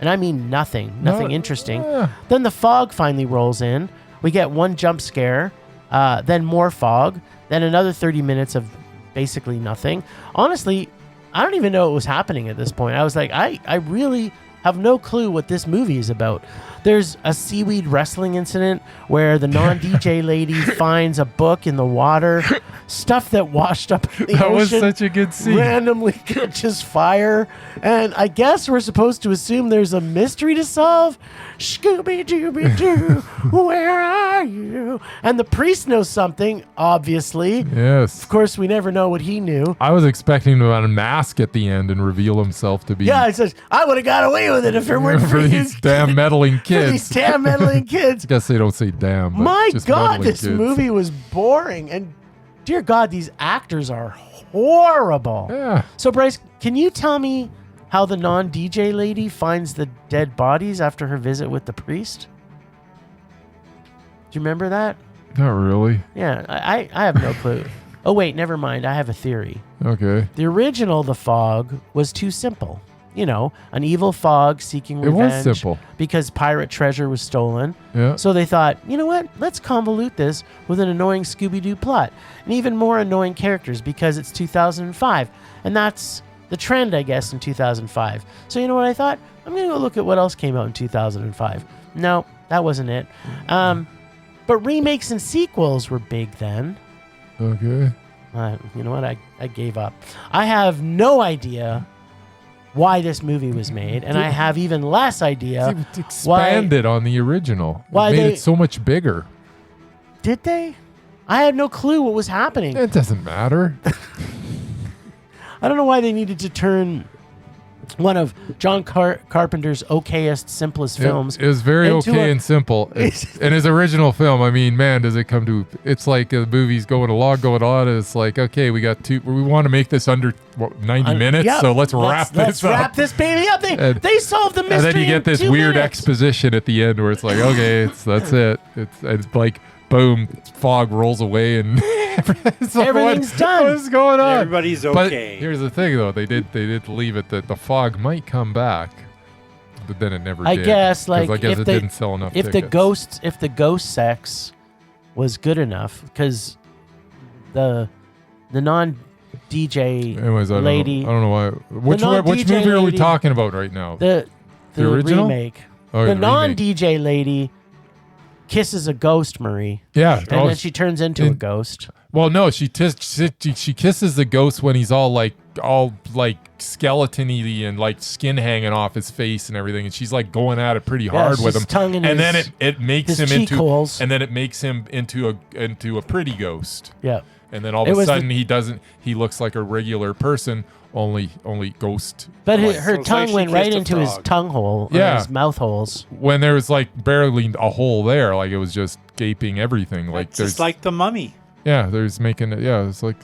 and I mean nothing interesting. Then the fog finally rolls in. We get one jump scare, then more fog, then another 30 minutes of basically nothing. Honestly, I don't even know what was happening at this point. I was like, I really have no clue what this movie is about. There's a seaweed wrestling incident where the non-DJ lady finds a book in the water. Stuff that washed up in the ocean. That was such a good scene. Randomly catches fire. And I guess we're supposed to assume there's a mystery to solve. Scooby-Dooby-Doo, where are you? And the priest knows something, obviously. Yes. Of course, we never know what he knew. I was expecting him to unmask at the end and reveal himself to be Yeah, it says, I would have got away with it if it weren't for for these these damn meddling for these kids. damn meddling kids. I guess they don't say damn. But My just God, meddling this kids. movie was boring. And dear God, these actors are horrible. Yeah. So, Bryce, can you tell me how the non-DJ lady finds the dead bodies after her visit with the priest? Do you remember that? Not really. Yeah, I have no clue. Oh, wait, never mind. I have a theory. Okay. The original The Fog was too simple. You know, an evil fog seeking It was revenge simple. because pirate treasure was stolen. Yeah. So they thought, you know what? Let's convolute this with an annoying Scooby-Doo plot and even more annoying characters because it's 2005. And that's the trend, I guess, in 2005. So you know what I thought? I'm going to go look at what else came out in 2005. No, that wasn't it. But remakes and sequels were big then. Okay. You know what? I gave up. I have no idea why this movie was made, and I have even less idea It expanded on the original. why It made they- it so much bigger. Did they? I had no clue what was happening. It doesn't matter. I don't know why they needed to turn one of John Carpenter's okayest, simplest films. It was very into okay and simple. And his original film, I mean, man, does it come to... It's like the movie's going on. It's like, okay, we want to make this under 90 minutes, yeah, so let's wrap this up. Let's wrap this baby up. They solved the mystery. And then you get this in 2 weird minutes. exposition at the end where it's like, okay, that's it. It's like, boom, fog rolls away and Everything's done. What's going on? Everybody's But okay. here's the thing, though. They did leave it that the fog might come back, but then it never did. I guess, 'Cause like, I guess if it didn't sell enough if tickets. the ghost sex was good enough, because the non DJ Anyways, I lady, don't know why. Which non-DJ movie are we lady- talking about right now? the original? remake, Oh, the remake. non DJ lady kisses a ghost, Marie, Yeah. and then she turns into a ghost. Well, no, she kisses the ghost when he's all like skeleton-y and like skin hanging off his face and everything, and she's like going at it pretty hard with she's him. tongue in And his- then it makes his him cheek into holes. and then it makes him into a pretty ghost. Yeah. And then all It of a was sudden he looks like a regular person, only ghost. But So her it's tongue like she went right kissed a into his frog. tongue hole, or Yeah. his mouth holes. When there was like barely a hole there, like it was just gaping everything. Like It's there's just like the mummy. there's making it. Yeah, it's like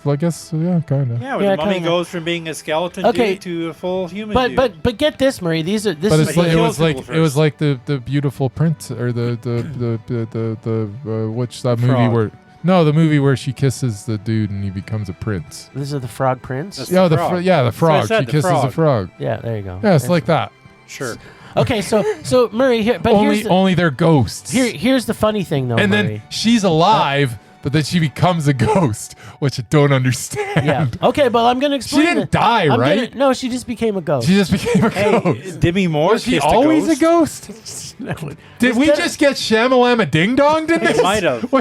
I guess kind of. Yeah, where Yeah, the mummy kinda. goes from being a skeleton Okay. dude to a full human But dude. but get this, Marie. This But is it's like, he it kills was like people it was first. like the beautiful prince or the which that movie Frog. where the movie where she kisses the dude and he becomes a prince. this is the Frog Prince. That's Yeah, the the frog. the That's what I frog. said, She the kisses the frog. frog. Yeah, there you go. Yeah, it's like that. Sure. Okay, so Murray, here, but Only they're ghosts. here's the funny thing though, and Murray. then she's alive, but then she becomes a ghost, which I don't understand. Yeah. Okay, but I'm gonna She explain. didn't die, right? No, she just became a ghost. She just became a Hey, ghost. Demi Moore Was she kissed always a a ghost? Did we just get Shamalama Ding Donged in It this? might have.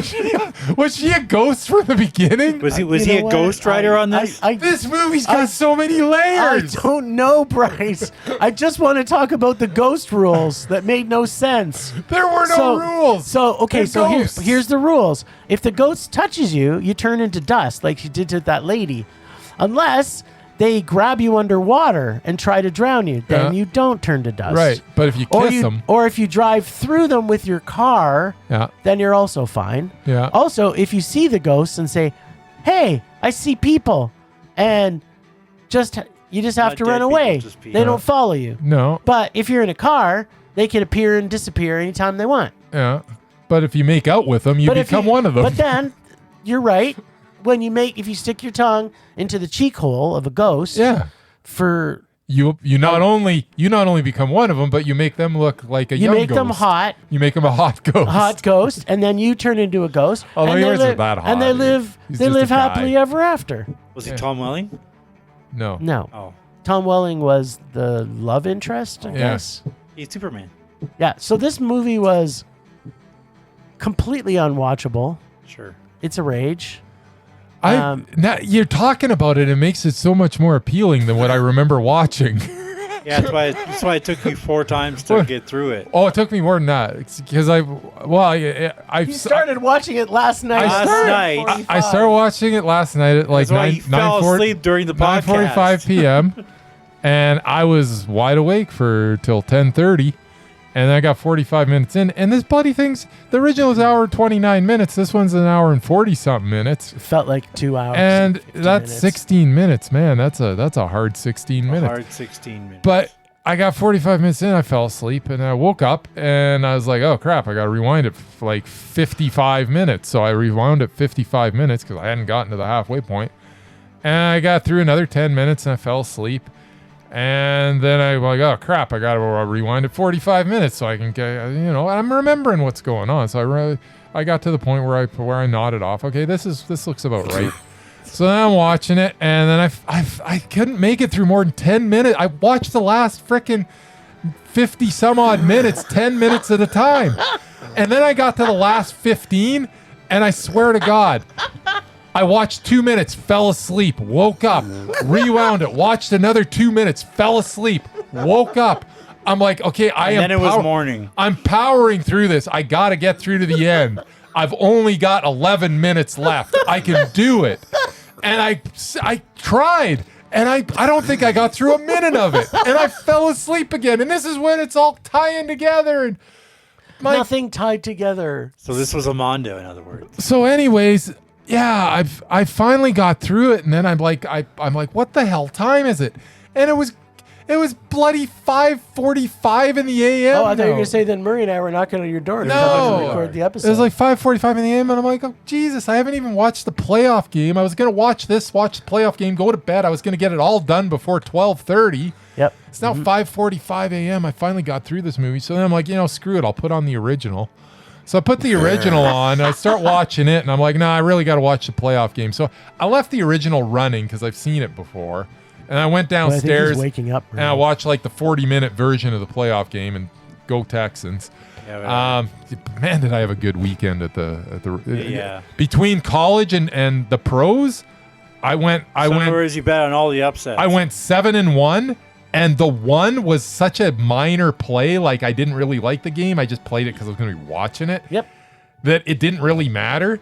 Was she a ghost from the beginning? Was he You know a what? ghost rider on this? This movie's got so many I layers. don't know, Bryce. I just want to talk about the ghost rules that made no sense. There were no rules. So okay, They're so ghosts. here's the rules. If the ghost touches you, you turn into dust, like she did to that lady, unless they grab you underwater and try to drown you. Then Yeah. you don't turn to dust. Right, but if you kiss them, or if you drive through them with your car, yeah, then you're also fine. yeah. Also, if you see the ghosts and say, "Hey, I see people," and you just have Not to dead run people, away, just people. they don't follow you. No, But if you're in a car, they can appear and disappear anytime they want. yeah. But if you make out with them, you But if become one of them. But then, you're right. If you stick your tongue into the cheek hole of a ghost, yeah. for You not only become one of them, but you make them look like a you young make ghost. them hot, You make them a hot ghost. and then you turn into a ghost. Although and he they wasn't live, that hot. and they live He's they just a live guy. happily ever after. Was he Yeah. Tom Welling? No. No, Oh, Tom Welling was the love interest, I Yeah. guess. he's Superman. Yeah. So this movie was completely unwatchable. Sure. It's a rage. Um, Now you're talking about it. It makes it so much more appealing than what I remember watching. Yeah, that's why it took you 4 times to get through it. Oh, it took me more than that because I You started watching it last night. Last night. I started watching it last night at like That's why he fell asleep during the podcast. 9:45 p.m. and I was wide awake till 10:30, and I got 45 minutes in. And this bloody thing's the original is an hour and 29 minutes. This one's an hour and 40 something minutes, It felt like 2 hours. and 15 that's minutes. 16 minutes, man. That's a hard 16 A minutes. hard 16 minutes. But I got 45 minutes in, I fell asleep, and I woke up, and I was like, oh, crap, I got to rewind it for like 55 minutes. So I rewound it 55 minutes because I hadn't gotten to the halfway point. And I got through another 10 minutes, and I fell asleep. And then I'm like, oh, crap, I got to rewind it 45 minutes so I can get, I'm remembering what's going on. So I got to the point where I nodded off. Okay, this looks about right. So then I'm watching it, and then I couldn't make it through more than 10 minutes. I watched the last frickin' 50 some odd minutes, 10 minutes at a time. And then I got to the last 15, and I swear to God, I watched 2 minutes, fell asleep, woke up, rewound it, watched another 2 minutes, fell asleep, woke up. I'm like, okay, and then it was morning. I'm powering through this. I got to get through to the end. I've only got 11 minutes left. I can do it. And I tried, And I don't think I got through a minute of it. And I fell asleep again. And this is when it's all tying together. And Nothing tied together. So this was a Mondo, in other words. So anyways, yeah, I finally got through it. And then I'm like, what the hell time is it? And it was bloody 5:45 in the a.m. Oh, I thought you were going to say then Murray and I were knocking on your door to No. record the episode. It was like 5:45 in the a.m. and I'm like, oh, Jesus, I haven't even watched the playoff game. I was going to watch the playoff game, go to bed. I was going to get it all done before 12:30. Yep. It's now 5:45 a.m. I finally got through this movie. So then I'm like, screw it. I'll put on the original. So I put the original on and I start watching it and I'm like, I really got to watch the playoff game. So I left the original running because I've seen it before. And I went downstairs I think he's waking up, and I watched like the 40-minute version of the playoff game and go Texans. Yeah, Man, did I have a good weekend at the Yeah. Between college and the pros, I went you bet on all the upsets. I went 7-1, and the one was such a minor play. Like I didn't really like the game. I just played it because I was going to be watching it. Yep. That it didn't really matter.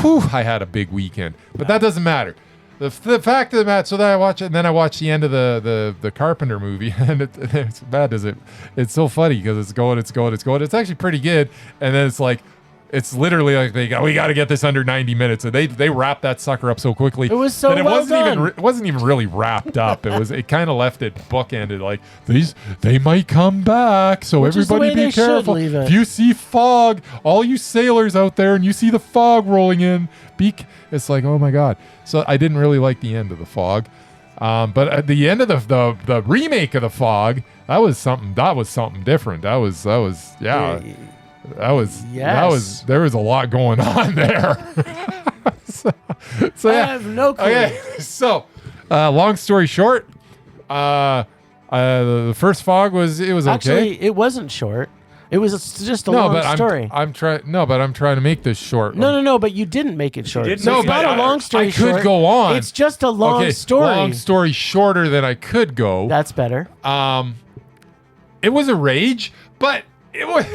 Whew, I had a big weekend, but that doesn't matter. The fact of the matter, so then I watch it, and then I watch the end of the Carpenter movie, and it's bad as it's so funny because it's going. It's actually pretty good, and then it's literally like we got to get this under 90 minutes, and they wrap that sucker up so quickly. It was so that it well wasn't done. even really wrapped up. It kind of left it bookended, like they might come back, so Which is the everybody way be they should careful. leave it. If you see fog, all you sailors out there, and you see the fog rolling in, it's like, oh my God. So I didn't really like the end of the fog, but at the end of the remake of the fog, that was something different. That was there was a lot going on there. so I yeah. have no clue. Okay, so long story short, the first fog was okay. Actually, it wasn't short. It was just a long story. I'm trying to make this short. No, but you didn't make it short. didn't So make it's it not short. a long story I short. could go on. It's just a long story. Long story shorter than I could go. That's better. It was a rage, but it was.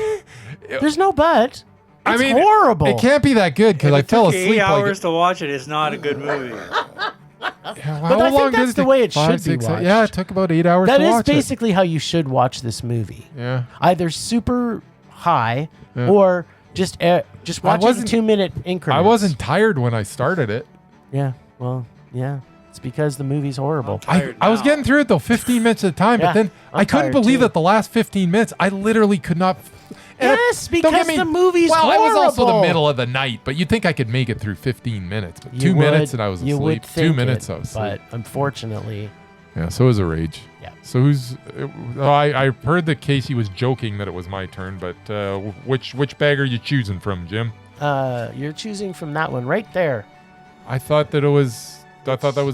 There's no but. It's horrible. It can't be that good because I fell asleep. 8 hours to watch it. It's not a good movie. But I think that's the way it should be watched. Yeah, it took about 8 hours That to is watch basically how you should watch this movie. Yeah. Either super high or just watch it in 2-minute increments. I wasn't tired when I started it. Yeah. Well, yeah. It's because the movie's horrible. I was getting through it though, 15 minutes at a time, Yeah, but then I'm I couldn't tired, believe too. that the last 15 minutes, I literally could not. Yes, Don't get because me- the movie's well, horrible. it was also the middle of the night, but you'd think I could make it through 15 minutes. But You 2 minutes would- and I was you asleep. would 2 think minutes it, I was asleep. But unfortunately, Yeah, so it was a rage. Yeah. So I heard that Casey was joking that it was my turn, but which bag are you choosing from, Jim? you're choosing from that one right there. I thought that was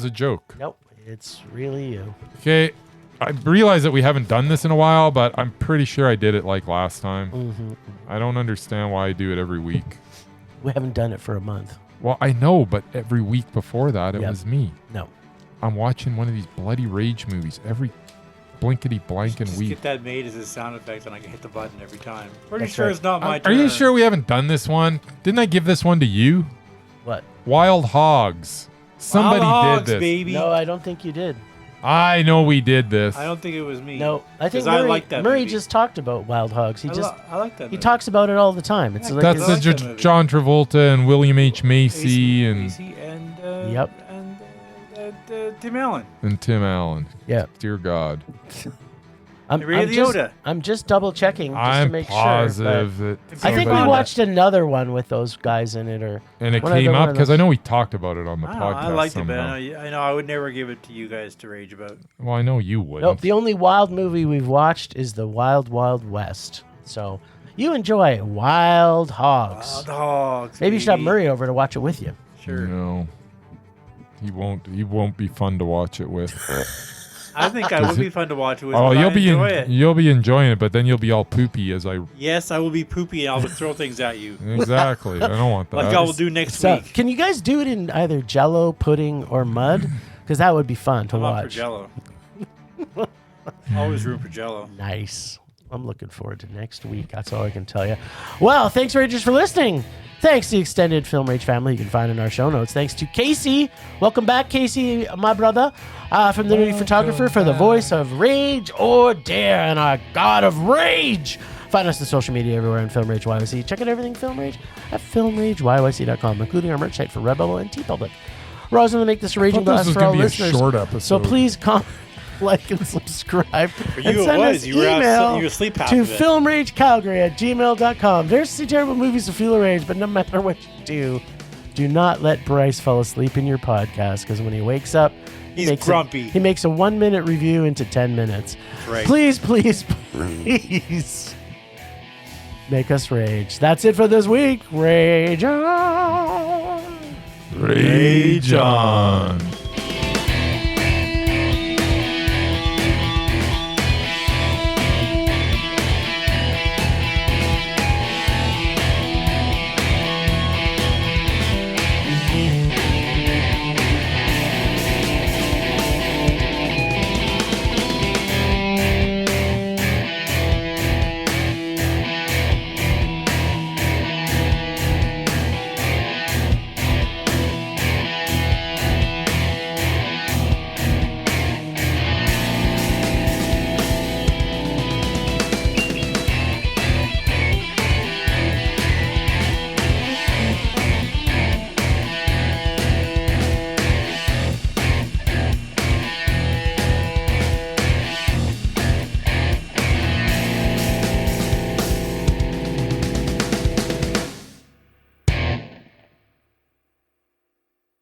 a joke. Nope, it's really you. Okay, I realize that we haven't done this in a while, but I'm pretty sure I did it like last time. Mm-hmm. I don't understand why I do it every week. We haven't done it for a month. Well, I know, but every week before that, it Yep. was me. No. I'm watching one of these bloody rage movies every blankety blanking Just week. get that made as a sound effect, and I can hit the button every time. Pretty That's sure right. it's not my Are turn. you sure we haven't done this one? Didn't I give this one to you? What? Wild Hogs. Somebody Wild did Hogs, this. baby. No, I don't think you did. I know we did this. I don't think it was me. No, I think 'Cause I Murray, like that Murray movie. just talked about Wild Hogs. He I like that he movie. talks about it all the time. It's Yeah, like That's I the like that movie. John Travolta and William H. Macy and Yep. and Tim Allen. Tim Allen. yeah. Dear God. Ray Liotta. I'm just double checking just to I'm make positive sure. that but I think we somebody- watched another one with those guys in it, or And it one came of up the- because I know we talked about it on the I don't know, podcast. I liked it, but somehow. I know I would never give it to you guys to rage about. Well, I know you wouldn't. Nope, the only wild movie we've watched is the Wild Wild West. So you enjoy Wild Hogs. Wild Hogs. Maybe you should have baby. Murray over to watch it with you. Sure. No. He won't be fun to watch it with. I think I would be fun to watch it with. Oh, but I you'll enjoy it. be enjoying it, but then you'll be all poopy as I Yes, I will be poopy and I'll throw things at you. exactly. I don't want that. Like I will do next So week. can you guys do it in either Jello, pudding, or mud? Because that would be fun to I'm up for watch. Jello. Always room for Jello. Nice. I'm looking forward to next week. That's all I can tell you. Well, thanks, Rangers, for listening Thanks to the extended Film Rage family you can find in our show notes. Thanks to Casey. Welcome back, Casey, my brother, from the movie photographer for the voice of Rage or Dare and our God of Rage. Find us on social media everywhere on Film Rage YYC. Check out everything Film Rage at filmrageyyc.com, including our merch site for Redbubble and TeePublic. We're also going to make this a raging blast for all listeners. Short episode. So please comment, like, and subscribe. For and you, it send was. us You were email you were asleep half to of it. filmragecalgary@gmail.com. There's some terrible movies to feel a rage, but no matter what you do not let Bryce fall asleep in your podcast, because when he wakes up, He's grumpy. He makes a 1-minute review into 10 minutes. Right. Please, please, please make us rage. That's it for this week. Rage on. Rage on.